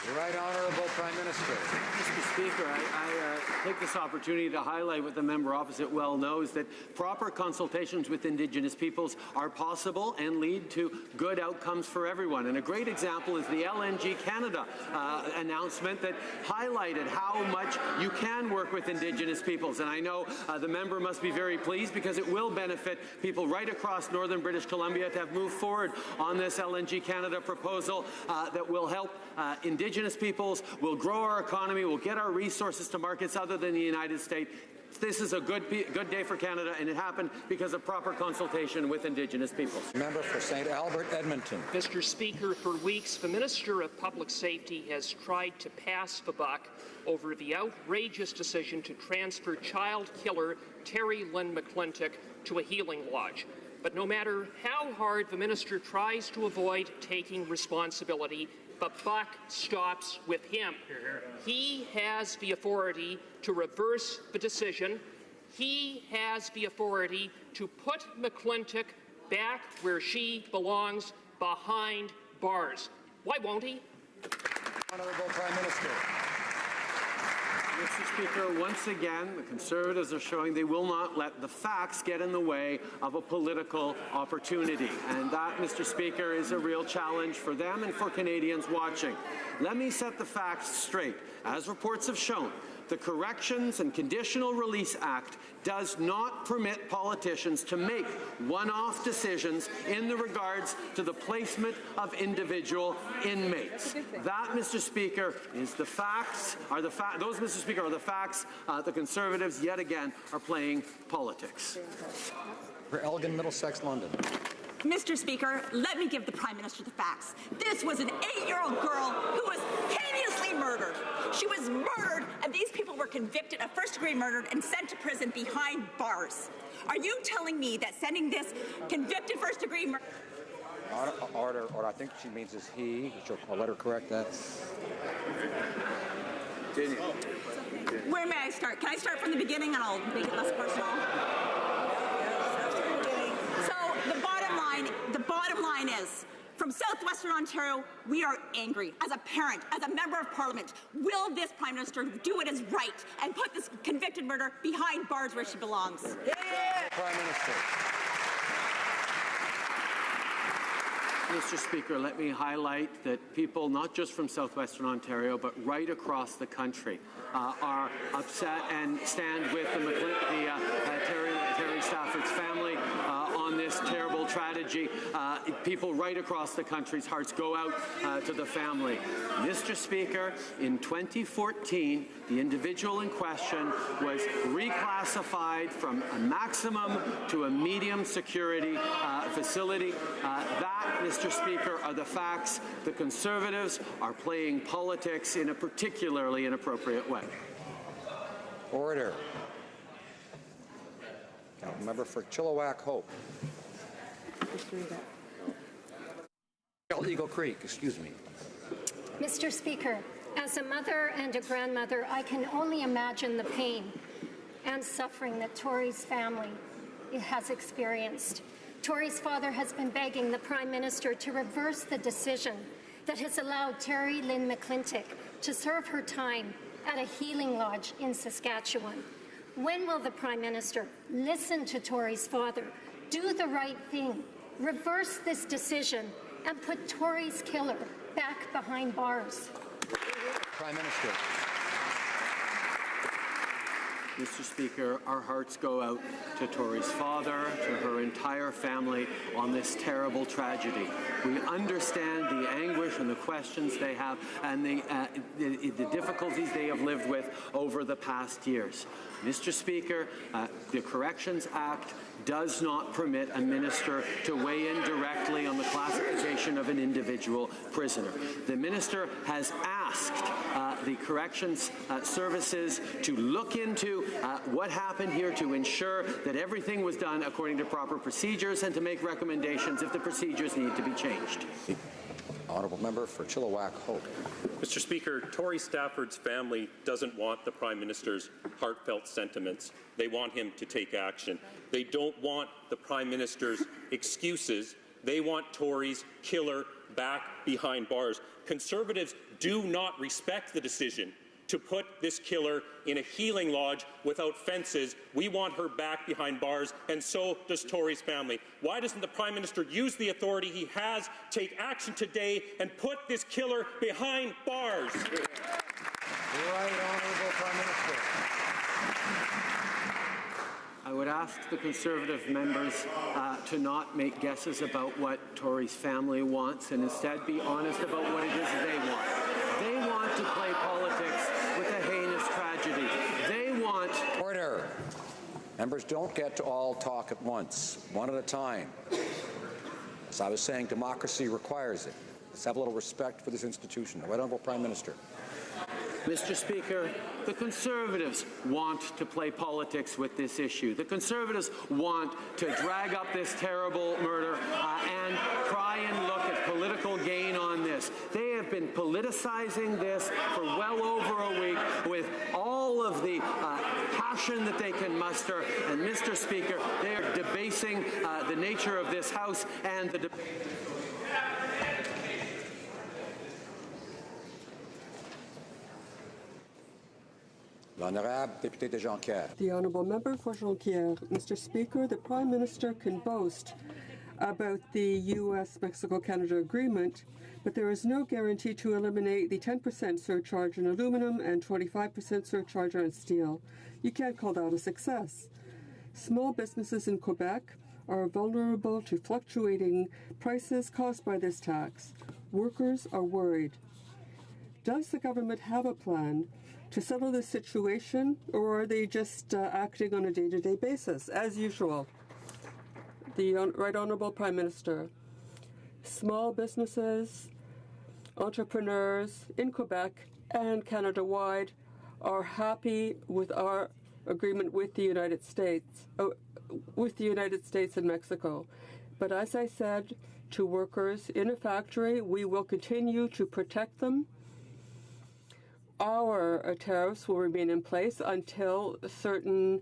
The Right Honourable Prime Minister. Mr. Speaker, I take this opportunity to highlight what the member opposite well knows, that proper consultations with Indigenous peoples are possible and lead to good outcomes for everyone. And a great example is the LNG Canada announcement that highlighted how much you can work with Indigenous peoples. And I know the member must be very pleased because it will benefit people right across northern British Columbia to have moved forward on this LNG Canada proposal that will help Indigenous peoples, will grow our economy, will get our resources to markets other than the United States. This is a good day for Canada, and it happened because of proper consultation with Indigenous peoples. Member for St. Albert, Edmonton. Mr. Speaker, for weeks, the Minister of Public Safety has tried to pass the buck over the outrageous decision to transfer child killer Terry Lynn McClintock to a healing lodge. But no matter how hard the minister tries to avoid taking responsibility, the buck stops with him. He has the authority to reverse the decision. He has the authority to put McClintock back where she belongs, behind bars. Why won't he? Honourable Prime Minister. Mr. Speaker, once again, the Conservatives are showing they will not let the facts get in the way of a political opportunity. And that, Mr. Speaker, is a real challenge for them and for Canadians watching. Let me set the facts straight. As reports have shown, the Corrections and Conditional Release Act does not permit politicians to make one-off decisions in the regards to the placement of individual inmates. That, Mr. Speaker, is the facts. Those, Mr. Speaker, are the facts. The Conservatives, yet again, are playing politics. For Elgin, Middlesex, London. Mr. Speaker, let me give the Prime Minister the facts. This was an 8-year-old girl who was hideously murdered. She was murdered, and these people were convicted of first-degree murder and sent to prison behind bars. Are you telling me that sending this convicted first-degree murder... Order, I think she means is he. I'll let her correct that. Where may I start? Can I start from the beginning and I'll make it less personal? So the bottom line is, from southwestern Southwestern Ontario, we are angry. As a parent, as a member of Parliament, will this Prime Minister do what is right and put this convicted murderer behind bars where she belongs? Prime Minister. Mr. Speaker, let me highlight that people, not just from southwestern Ontario, but right across the country, are upset and stand with Terry Stafford's family on this terrible tragedy. People right across the country's hearts go out to the family. Mr. Speaker, in 2014, the individual in question was reclassified from a maximum to a medium security facility. That, Mr. Speaker, are the facts. The Conservatives are playing politics in a particularly inappropriate way. Order. Member for Chilliwack Hope. Eagle Creek, excuse me. Mr. Speaker, as a mother and a grandmother, I can only imagine the pain and suffering that Tory's family has experienced. Tory's father has been begging the Prime Minister to reverse the decision that has allowed Terry Lynn McClintic to serve her time at a healing lodge in Saskatchewan. When will the Prime Minister listen to Tory's father, do the right thing, reverse this decision, and put Tory's killer back behind bars? Prime Minister. Mr. Speaker, our hearts go out to Tory's father, to her entire family on this terrible tragedy. We understand the anguish and the questions they have and the difficulties they have lived with over the past years. Mr. Speaker, the Corrections Act does not permit a minister to weigh in directly on the classification of an individual prisoner. The minister has asked the corrections services to look into what happened here to ensure that everything was done according to proper procedures and to make recommendations if the procedures need to be changed. Honourable Member for Chilliwack Hope. Mr. Speaker, Tory Stafford's family doesn't want the Prime Minister's heartfelt sentiments. They want him to take action. They don't want the Prime Minister's excuses. They want Tory's killer back behind bars. Conservatives do not respect the decision to put this killer in a healing lodge without fences. We want her back behind bars, and so does Tory's family. Why doesn't the Prime Minister use the authority he has, take action today, and put this killer behind bars? Right, Honourable Prime Minister. I would ask the Conservative members to not make guesses about what Tory's family wants and instead be honest about what it is they want. They want to play politics with a heinous tragedy. They want... Order. Members don't get to all talk at once, one at a time. As I was saying, democracy requires it. Let's have a little respect for this institution. Right, Honourable Prime Minister. Mr. Speaker, the Conservatives want to play politics with this issue. The Conservatives want to drag up this terrible murder and try and look at political gain on this. They have been politicizing this for well over a week with all of the passion that they can muster. And, Mr. Speaker, they are debasing the nature of this House and the debate. L'Honourable Député de Jonquière. The Honourable Member for Jonquière. Mr. Speaker, the Prime Minister can boast about the U.S.-Mexico-Canada agreement, but there is no guarantee to eliminate the 10% surcharge on aluminum and 25% surcharge on steel. You can't call that a success. Small businesses in Quebec are vulnerable to fluctuating prices caused by this tax. Workers are worried. Does the government have a plan to settle this situation, or are they just acting on a day-to-day basis, as usual? The Right Honourable Prime Minister. Small businesses, entrepreneurs in Quebec and Canada-wide are happy with our agreement with the United States, and Mexico. But as I said to workers in a factory, we will continue to protect them. our tariffs will remain in place until a certain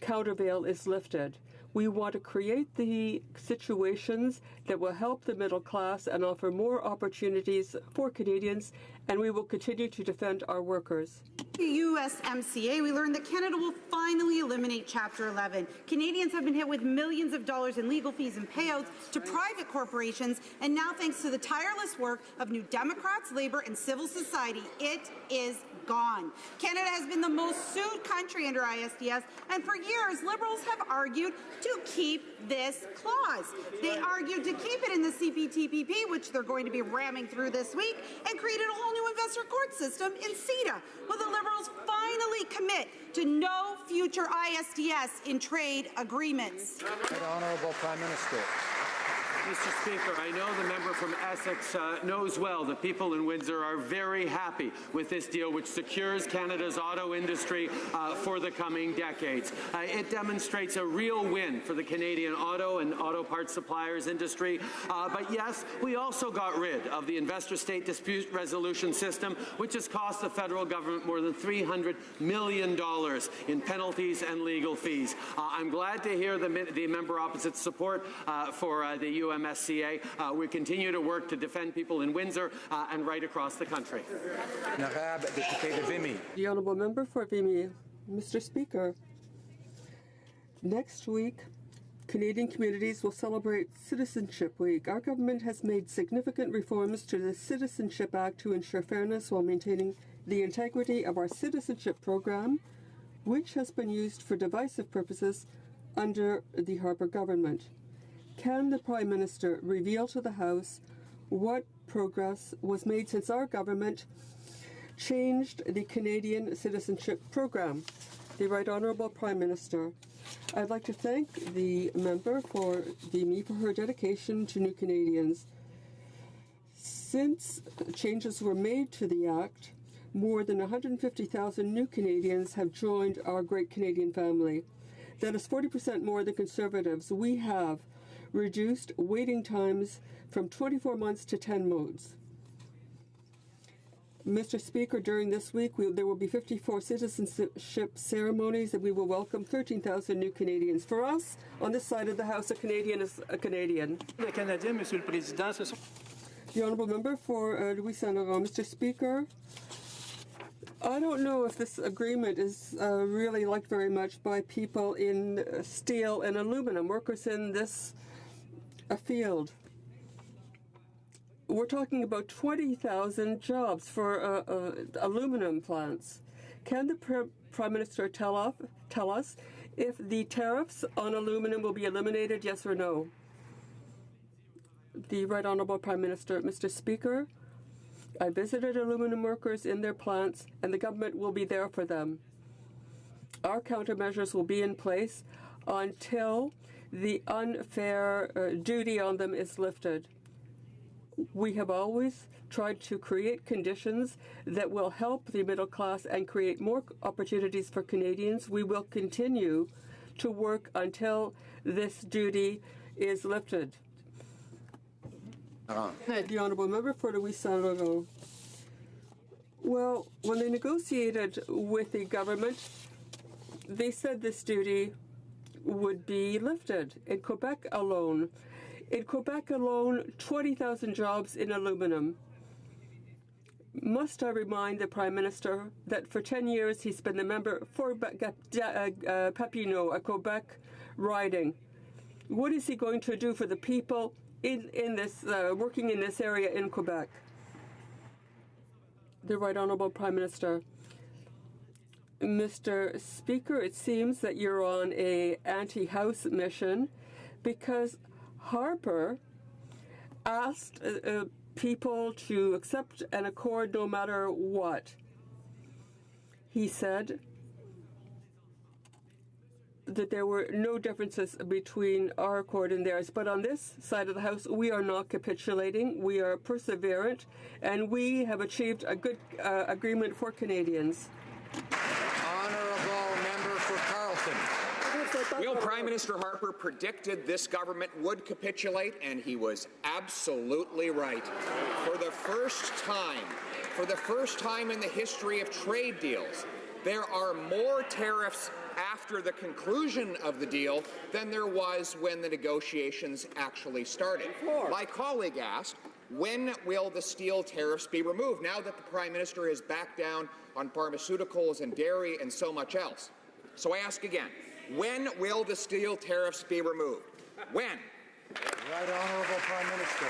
countervail is lifted. We want to create the situations that will help the middle class and offer more opportunities for Canadians, and we will continue to defend our workers. USMCA, we learned that Canada will finally eliminate Chapter 11. Canadians have been hit with millions of dollars in legal fees and payouts to private corporations, and now thanks to the tireless work of New Democrats, Labour and civil society, it is gone. Canada has been the most sued country under ISDS, and for years, Liberals have argued to keep this clause. They argued to keep it in the CPTPP, which they're going to be ramming through this week, and created a whole new investor court system in CETA. Will the Liberals finally commit to no future ISDS in trade agreements? The Honourable Prime Minister. Mr. Speaker, I know the member from Essex knows well that people in Windsor are very happy with this deal, which secures Canada's auto industry for the coming decades. It demonstrates a real win for the Canadian auto and auto parts suppliers industry. But yes, we also got rid of the investor-state dispute resolution system, which has cost the federal government more than $300 million in penalties and legal fees. I'm glad to hear the member opposite's support for the UMSCA. We continue to work to defend people in Windsor and right across the country. The Honourable Member for Vimy. Mr. Speaker, next week, Canadian communities will celebrate Citizenship Week. Our government has made significant reforms to the Citizenship Act to ensure fairness while maintaining the integrity of our citizenship program, which has been used for divisive purposes under the Harper government. Can the Prime Minister reveal to the House what progress was made since our government changed the Canadian Citizenship Program? The Right Honourable Prime Minister. I'd like to thank the member for her dedication to new Canadians. Since changes were made to the Act, more than 150,000 new Canadians have joined our great Canadian family. That is 40% more than Conservatives. We have reduced waiting times from 24 months to 10 months. Mr. Speaker, during this week, there will be 54 citizenship ceremonies, and we will welcome 13,000 new Canadians. For us, on this side of the House, a Canadian is a Canadian. The Honourable Member for Louis Saint Laurent. Mr. Speaker, I don't know if this agreement is really liked very much by people in steel and aluminum, workers in this field. We're talking about 20,000 jobs for aluminum plants. Can the Prime Minister tell us if the tariffs on aluminum will be eliminated, yes or no? The Right Honourable Prime Minister. Mr. Speaker, I visited aluminum workers in their plants, and the government will be there for them. Our countermeasures will be in place until the unfair duty on them is lifted. We have always tried to create conditions that will help the middle class and create more opportunities for Canadians. We will continue to work until this duty is lifted. The Honourable Member for Louis Saint Laurent. Well, when they negotiated with the government, they said this duty would be lifted. In Quebec alone, 20,000 jobs in aluminum. Must I remind the Prime Minister that for 10 years he's been the member for Papineau, a Quebec riding. What is he going to do for the people in this working in this area in Quebec? The Right Honourable Prime Minister. Mr. Speaker, it seems that you're on an anti-House mission because Harper asked people to accept an accord no matter what. He said that there were no differences between our accord and theirs. But on this side of the House, we are not capitulating. We are perseverant, and we have achieved a good agreement for Canadians. Honourable Member for Carleton. Well, Prime Minister Harper predicted this government would capitulate, and he was absolutely right. For the first time for the first time in the history of trade deals, there are more tariffs after the conclusion of the deal than there was when the negotiations actually started. My colleague asked, when will the steel tariffs be removed, now that the Prime Minister has backed down on pharmaceuticals and dairy and so much else? So I ask again, when will the steel tariffs be removed? When? Right Honourable Prime Minister.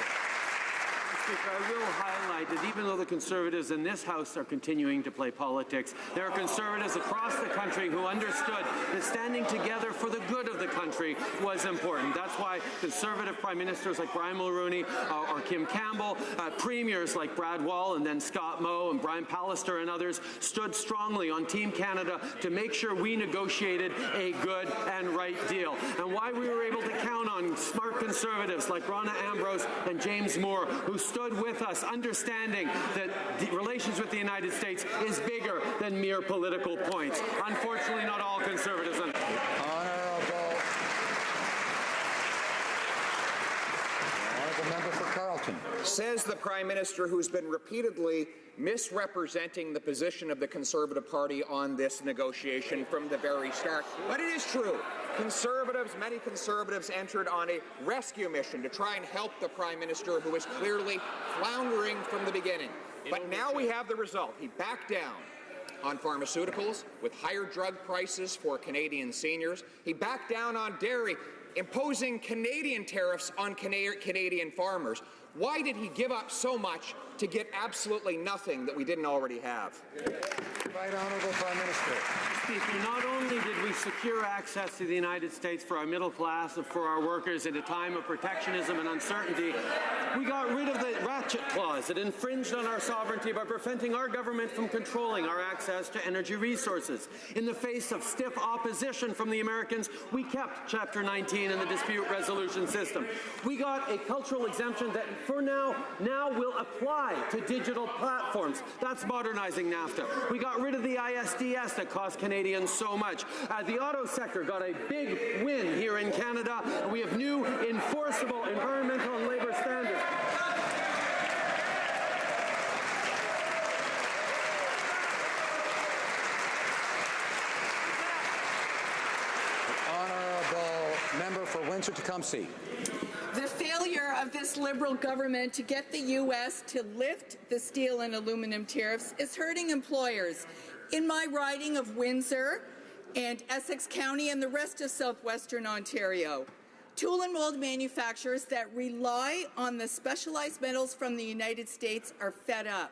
Speaker, I will highlight that even though the Conservatives in this House are continuing to play politics, there are Conservatives across the country who understood that standing together for the good of the country was important. That's why Conservative Prime Ministers like Brian Mulroney or Kim Campbell, Premiers like Brad Wall and then Scott Moe and Brian Pallister and others stood strongly on Team Canada to make sure we negotiated a good and right deal. And why we were able to count on smart Conservatives like Ronna Ambrose and James Moore, who stood with us, understanding that the relations with the United States is bigger than mere political points. Unfortunately, not all Conservatives. Honourable member for Carleton. Says the Prime Minister, who's been repeatedly misrepresenting the position of the Conservative Party on this negotiation from the very start. But it is true. Conservatives, many Conservatives, entered on a rescue mission to try and help the Prime Minister, who was clearly floundering from the beginning. But now we have the result. He backed down on pharmaceuticals with higher drug prices for Canadian seniors. He backed down on dairy, imposing Canadian tariffs on Canadian farmers. Why did he give up so much to get absolutely nothing that we didn't already have? Right Honourable Prime Minister. Speaker, not only did we secure access to the United States for our middle class and for our workers in a time of protectionism and uncertainty, we got rid of the ratchet clause that infringed on our sovereignty by preventing our government from controlling our access to energy resources. In the face of stiff opposition from the Americans, we kept Chapter 19 in the dispute resolution system. We got a cultural exemption that for now will apply to digital platforms. That's modernizing NAFTA. We got rid of the ISDS that cost Canadians so much. The auto sector got a big win here in Canada. We have new enforceable environmental and labor standards. Honourable member for Windsor-Tecumseh. The failure of this Liberal government to get the U.S. to lift the steel and aluminum tariffs is hurting employers. In my riding of Windsor and Essex County and the rest of southwestern Ontario, tool and mold manufacturers that rely on the specialized metals from the United States are fed up.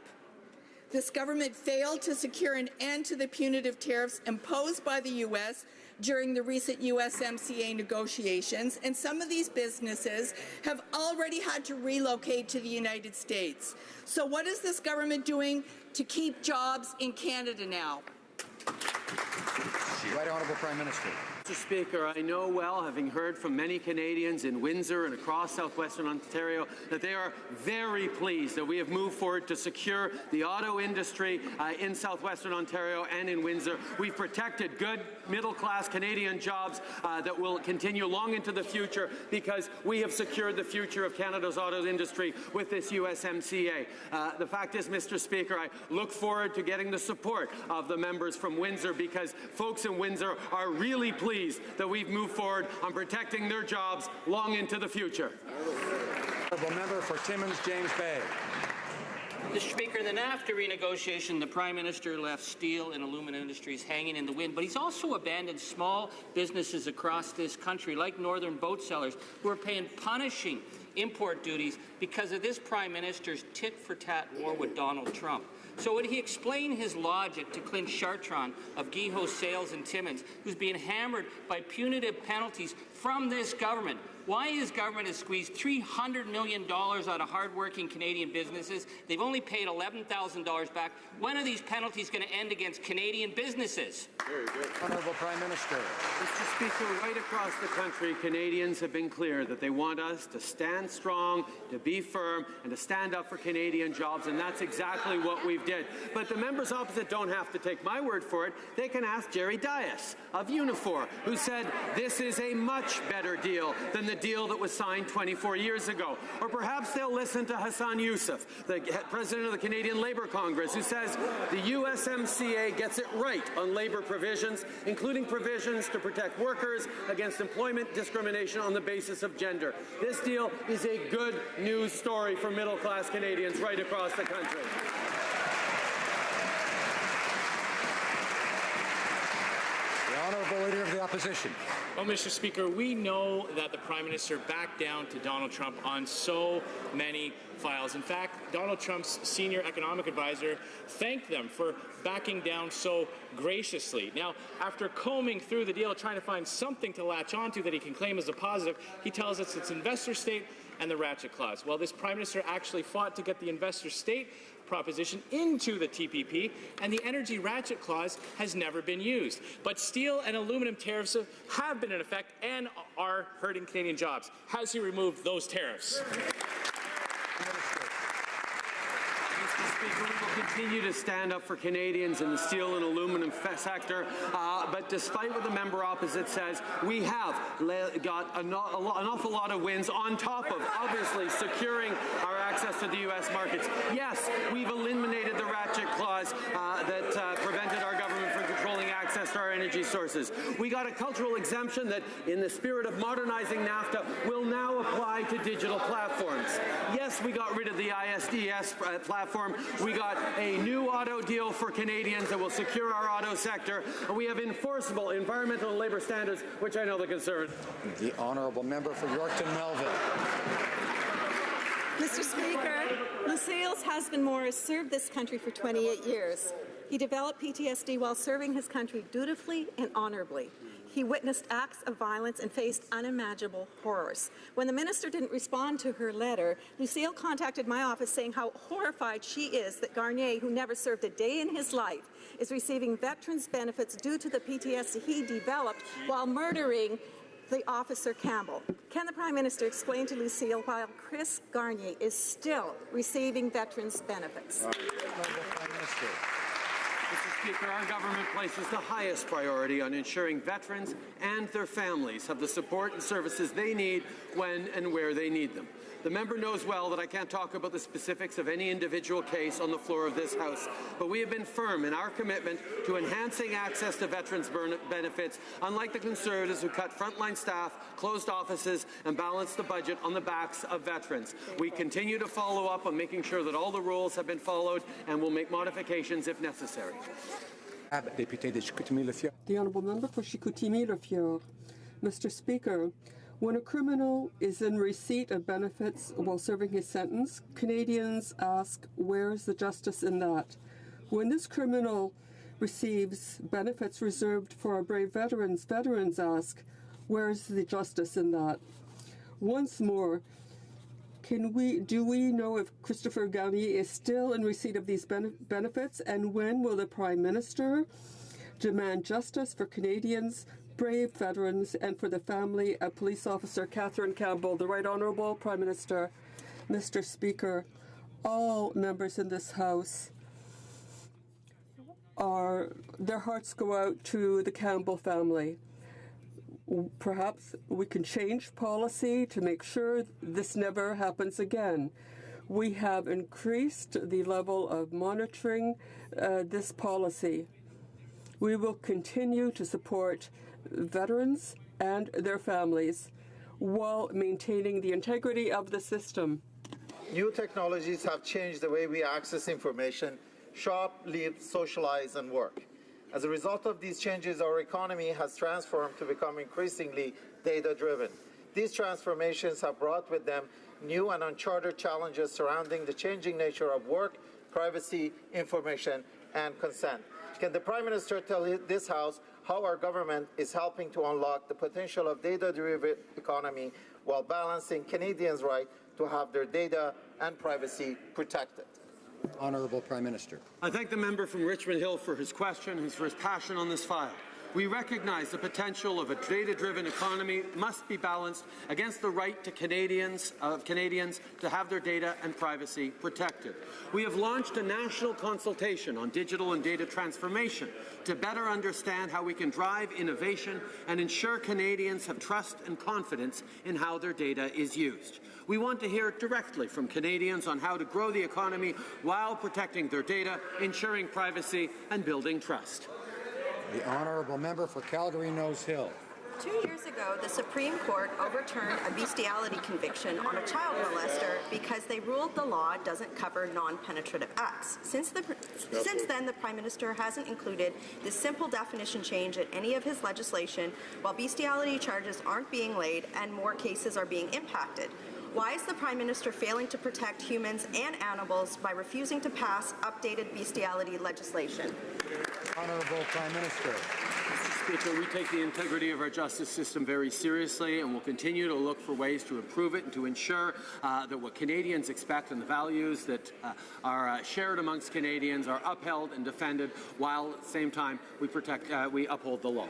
This government failed to secure an end to the punitive tariffs imposed by the U.S. during the recent USMCA negotiations, and some of these businesses have already had to relocate to the United States. So what is this government doing to keep jobs in Canada now? Right Honourable Prime Minister. Mr. Speaker, I know well, having heard from many Canadians in Windsor and across southwestern Ontario, that they are very pleased that we have moved forward to secure the auto industry in southwestern Ontario and in Windsor. We've protected good middle-class Canadian jobs that will continue long into the future because we have secured the future of Canada's auto industry with this USMCA. The fact is, Mr. Speaker, I look forward to getting the support of the members from Windsor because folks in Windsor are really pleased that we've moved forward on protecting their jobs long into the future. Honourable member for Timmins, James Bay. Mr. Speaker, in the NAFTA renegotiation, the Prime Minister left steel and aluminum industries hanging in the wind, but he's also abandoned small businesses across this country, like Northern Boat Sellers, who are paying punishing import duties because of this Prime Minister's tit-for-tat war with Donald Trump. So would he explain his logic to Clint Chartrand of HoC Sales in Timmins, who's being hammered by punitive penalties from this government? Why his government has squeezed $300 million out of hardworking Canadian businesses? They've only paid $11,000 back. When are these penalties going to end against Canadian businesses? Very good. Honourable Prime Minister. Mr. Speaker, right across the country, Canadians have been clear that they want us to stand strong, to be firm, and to stand up for Canadian jobs, and that's exactly what we've did. But the members opposite don't have to take my word for it. They can ask Jerry Dias of Unifor, who said this is a much better deal than the deal that was signed 24 years ago. Or perhaps they'll listen to Hassan Youssef, the president of the Canadian Labour Congress, who says the USMCA gets it right on labour provisions, including provisions to protect workers against employment discrimination on the basis of gender. This deal is a good news story for middle-class Canadians right across the country. The Honourable Leader of the Opposition. Well, Mr. Speaker, we know that the Prime Minister backed down to Donald Trump on so many files. In fact, Donald Trump's senior economic advisor thanked them for backing down so graciously. Now, after combing through the deal, trying to find something to latch onto that he can claim as a positive, he tells us it's investor state and the ratchet clause. Well, this Prime Minister actually fought to get the investor state proposition into the TPP, and the energy ratchet clause has never been used. But steel and aluminum tariffs have been in effect and are hurting Canadian jobs. Has he removed those tariffs? Speaker, we will continue to stand up for Canadians in the steel and aluminum sector, but despite what the member opposite says, we have got an awful lot of wins on top of obviously securing our access to the U.S. markets. Yes, we've eliminated the ratchet clause that prevented our government from controlling access to our energy sources. We got a cultural exemption that, in the spirit of modernizing NAFTA, will now apply to digital platforms. Yes, we got rid of the ISDS platform. We got a new auto deal for Canadians that will secure our auto sector. And we have enforceable environmental and labor standards, which I know the Conservatives. The Honourable Member for Yorkton Melville. Mr. Speaker, Lucille's husband Morris served this country for 28 years. He developed PTSD while serving his country dutifully and honorably. He witnessed acts of violence and faced unimaginable horrors. When the minister didn't respond to her letter, Lucille contacted my office saying how horrified she is that Garnier, who never served a day in his life, is receiving veterans' benefits due to the PTSD he developed while murdering the officer Campbell. Can the Prime Minister explain to Lucille why Chris Garnier is still receiving veterans' benefits? Mr. Speaker, our government places the highest priority on ensuring veterans and their families have the support and services they need when and where they need them. The member knows well that I can't talk about the specifics of any individual case on the floor of this House, but we have been firm in our commitment to enhancing access to veterans' benefits, unlike the Conservatives who cut frontline staff, closed offices, and balanced the budget on the backs of veterans. We continue to follow up on making sure that all the rules have been followed and will make modifications if necessary. The Honourable Member for Chicoutimi-Le-Fjord. Mr. Speaker, when a criminal is in receipt of benefits while serving his sentence, Canadians ask, where's the justice in that? When this criminal receives benefits reserved for our brave veterans, veterans ask, where's the justice in that? Once more, do we know if Christopher Garnier is still in receipt of these benefits, and when will the Prime Minister demand justice for Canadians, brave veterans, and for the family of Police Officer Catherine Campbell? The Right Honourable Prime Minister. Mr. Speaker, all members in this House their hearts go out to the Campbell family. Perhaps we can change policy to make sure this never happens again. We have increased the level of monitoring this policy. We will continue to support veterans and their families while maintaining the integrity of the system. New technologies have changed the way we access information, shop, live, socialize, and work. As a result of these changes, our economy has transformed to become increasingly data-driven. These transformations have brought with them new and uncharted challenges surrounding the changing nature of work, privacy, information, and consent. Can the Prime Minister tell this House how our government is helping to unlock the potential of data-driven economy while balancing Canadians' right to have their data and privacy protected? Honourable Prime Minister. I thank the member from Richmond Hill for his question and for his passion on this file. We recognize the potential of a data-driven economy must be balanced against the right to Canadians to have their data and privacy protected. We have launched a national consultation on digital and data transformation to better understand how we can drive innovation and ensure Canadians have trust and confidence in how their data is used. We want to hear directly from Canadians on how to grow the economy while protecting their data, ensuring privacy and building trust. The honourable member for Calgary-Nose Hill. 2 years ago, the Supreme Court overturned a bestiality conviction on a child molester because they ruled the law doesn't cover non-penetrative acts. Since then, the Prime Minister hasn't included this simple definition change in any of his legislation, while bestiality charges aren't being laid and more cases are being impacted. Why is the Prime Minister failing to protect humans and animals by refusing to pass updated bestiality legislation? Honourable Prime Minister. Mr. Speaker, we take the integrity of our justice system very seriously and will continue to look for ways to improve it and to ensure that what Canadians expect and the values that are shared amongst Canadians are upheld and defended, while at the same time we uphold the law.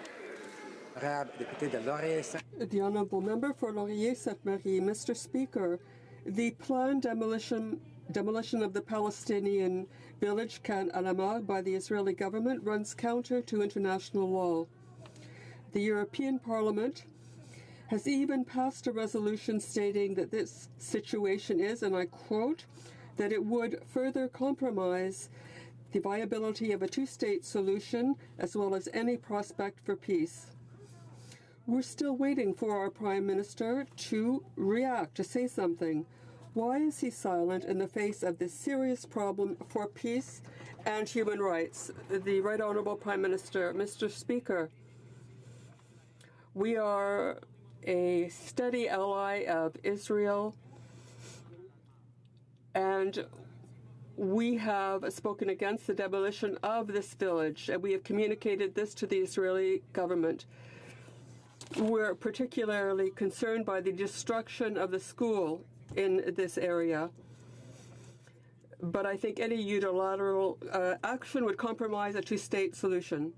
The Honourable Member for Laurier-Sainte-Marie. Mr. Speaker, the planned demolition of the Palestinian village Khan al-Amal by the Israeli government runs counter to international law. The European Parliament has even passed a resolution stating that this situation is, and I quote, that it would further compromise the viability of a two-state solution as well as any prospect for peace. We're still waiting for our Prime Minister to react, to say something. Why is he silent in the face of this serious problem for peace and human rights? The Right Honourable Prime Minister. Mr. Speaker, we are a steady ally of Israel, and we have spoken against the demolition of this village, and we have communicated this to the Israeli government. We're particularly concerned by the destruction of the school in this area, but I think any unilateral action would compromise a two-state solution.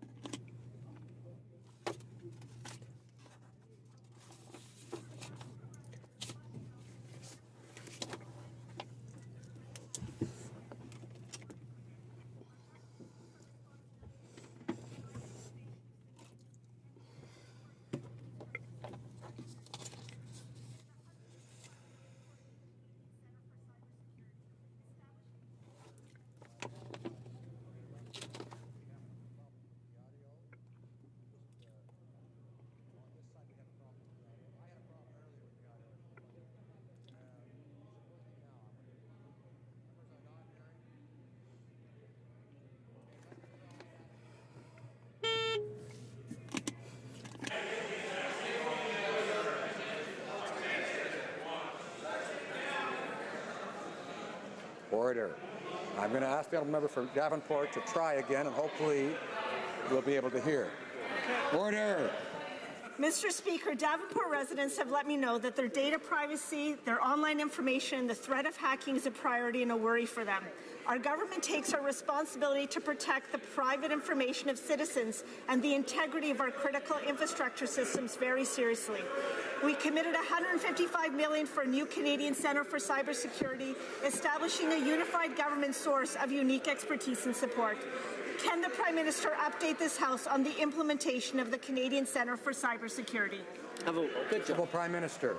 Order. I'm going to ask the honourable member for Davenport to try again, and hopefully we'll be able to hear. Order. Mr. Speaker, Davenport residents have let me know that their data privacy, their online information, the threat of hacking is a priority and a worry for them. Our government takes our responsibility to protect the private information of citizens and the integrity of our critical infrastructure systems very seriously. We committed $155 million for a new Canadian Centre for Cybersecurity, establishing a unified government source of unique expertise and support. Can the Prime Minister update this House on the implementation of the Canadian Centre for Cybersecurity? Good job. Prime Minister.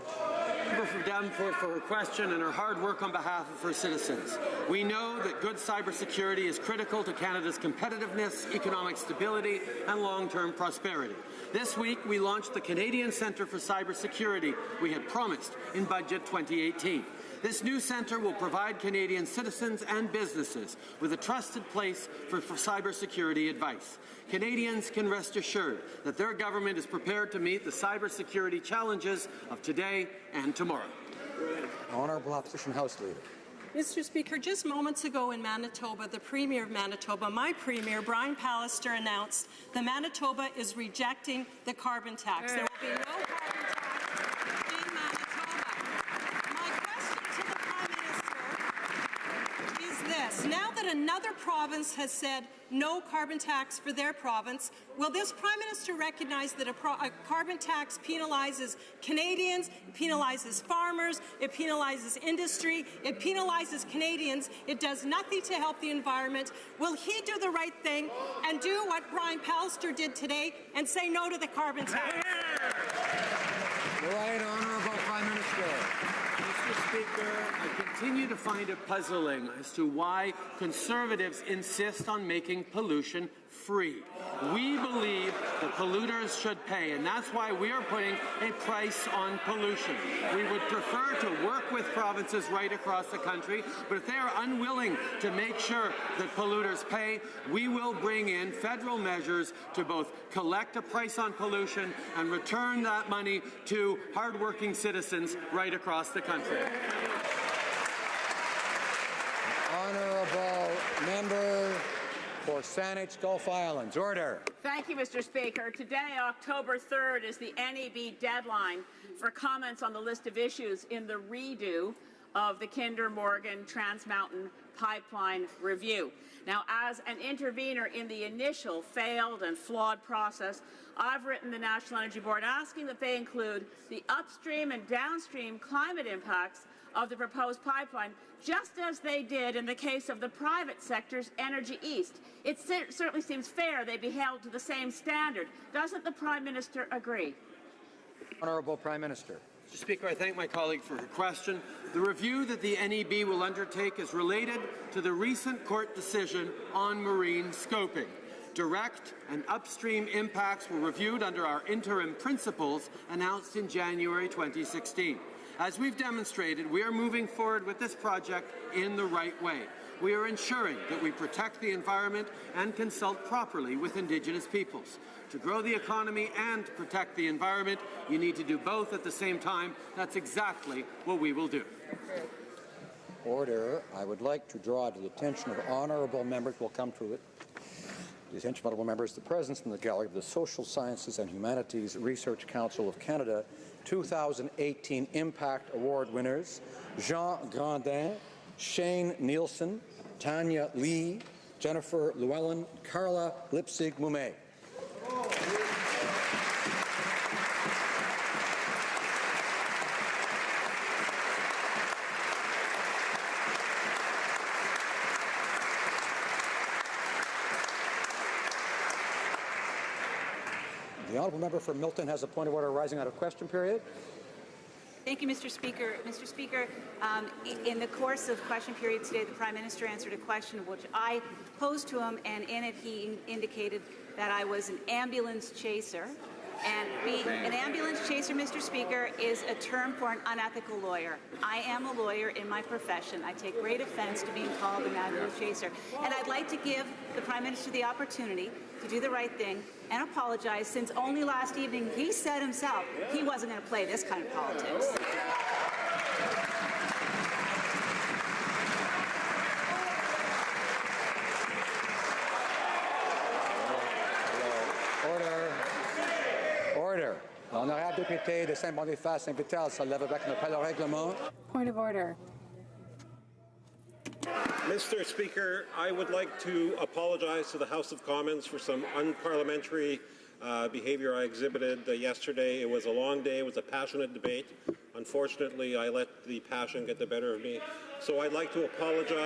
Member for Davenport for her question and her hard work on behalf of her citizens. We know that good cybersecurity is critical to Canada's competitiveness, economic stability, and long-term prosperity. This week, we launched the Canadian Centre for Cybersecurity we had promised in Budget 2018. This new centre will provide Canadian citizens and businesses with a trusted place for cybersecurity advice. Canadians can rest assured that their government is prepared to meet the cybersecurity challenges of today and tomorrow. Honourable Opposition House Leader. Mr. Speaker, just moments ago in Manitoba, the Premier of Manitoba, my Premier, Brian Pallister, announced that Manitoba is rejecting the carbon tax. There will be no carbon tax in Manitoba. My question to the Prime Minister is this. Now that another province has said no carbon tax for their province, will this Prime Minister recognize that a carbon tax penalizes Canadians, it penalizes farmers, it penalizes industry, it penalizes Canadians, it does nothing to help the environment? Will he do the right thing and do what Brian Pallister did today and say no to the carbon tax? The right honourable Prime Minister. Mr. Speaker, I continue to find it puzzling as to why Conservatives insist on making pollution free. We believe that polluters should pay, and that's why we are putting a price on pollution. We would prefer to work with provinces right across the country, but if they are unwilling to make sure that polluters pay, we will bring in federal measures to both collect a price on pollution and return that money to hardworking citizens right across the country. Honourable member for Saanich Gulf Islands. Order. Thank you, Mr. Speaker. Today, October 3rd, is the NEB deadline for comments on the list of issues in the redo of the Kinder Morgan Trans Mountain Pipeline review. Now, as an intervener in the initial failed and flawed process, I've written the National Energy Board asking that they include the upstream and downstream climate impacts of the proposed pipeline, just as they did in the case of the private sector's Energy East. It certainly seems fair they be held to the same standard. Doesn't the Prime Minister agree? Honourable Prime Minister. Mr. Speaker, I thank my colleague for her question. The review that the NEB will undertake is related to the recent court decision on marine scoping. Direct and upstream impacts were reviewed under our interim principles announced in January 2016. As we've demonstrated, we are moving forward with this project in the right way. We are ensuring that we protect the environment and consult properly with Indigenous peoples. To grow the economy and protect the environment, you need to do both at the same time. That's exactly what we will do. Order. I would like to draw to the attention of honourable members. We'll come to it. The attention of honourable members, the presence in the gallery of the Social Sciences and Humanities Research Council of Canada 2018 Impact Award winners, Jean Grandin, Shane Nielsen, Tanya Lee, Jennifer Llewellyn, Carla Lipsig-Moumet. The honourable member for Milton has a point of order arising out of question period. Thank you, Mr. Speaker. Mr. Speaker, in the course of question period today, the Prime Minister answered a question which I posed to him, and in it he indicated that I was an ambulance chaser. And being an ambulance chaser, Mr. Speaker, is a term for an unethical lawyer. I am a lawyer in my profession. I take great offense to being called an ambulance chaser. And I'd like to give the Prime Minister the opportunity to do the right thing and apologize, since only last evening he said himself he wasn't going to play this kind of politics. Order. L'honorable député de Saint-Boniface invité à se lever avec un appel au règlement. Point of order. Mr. Speaker, I would like to apologize to the House of Commons for some unparliamentary behavior I exhibited yesterday. It was a long day. It was a passionate debate. Unfortunately, I let the passion get the better of me. So I'd like to apologize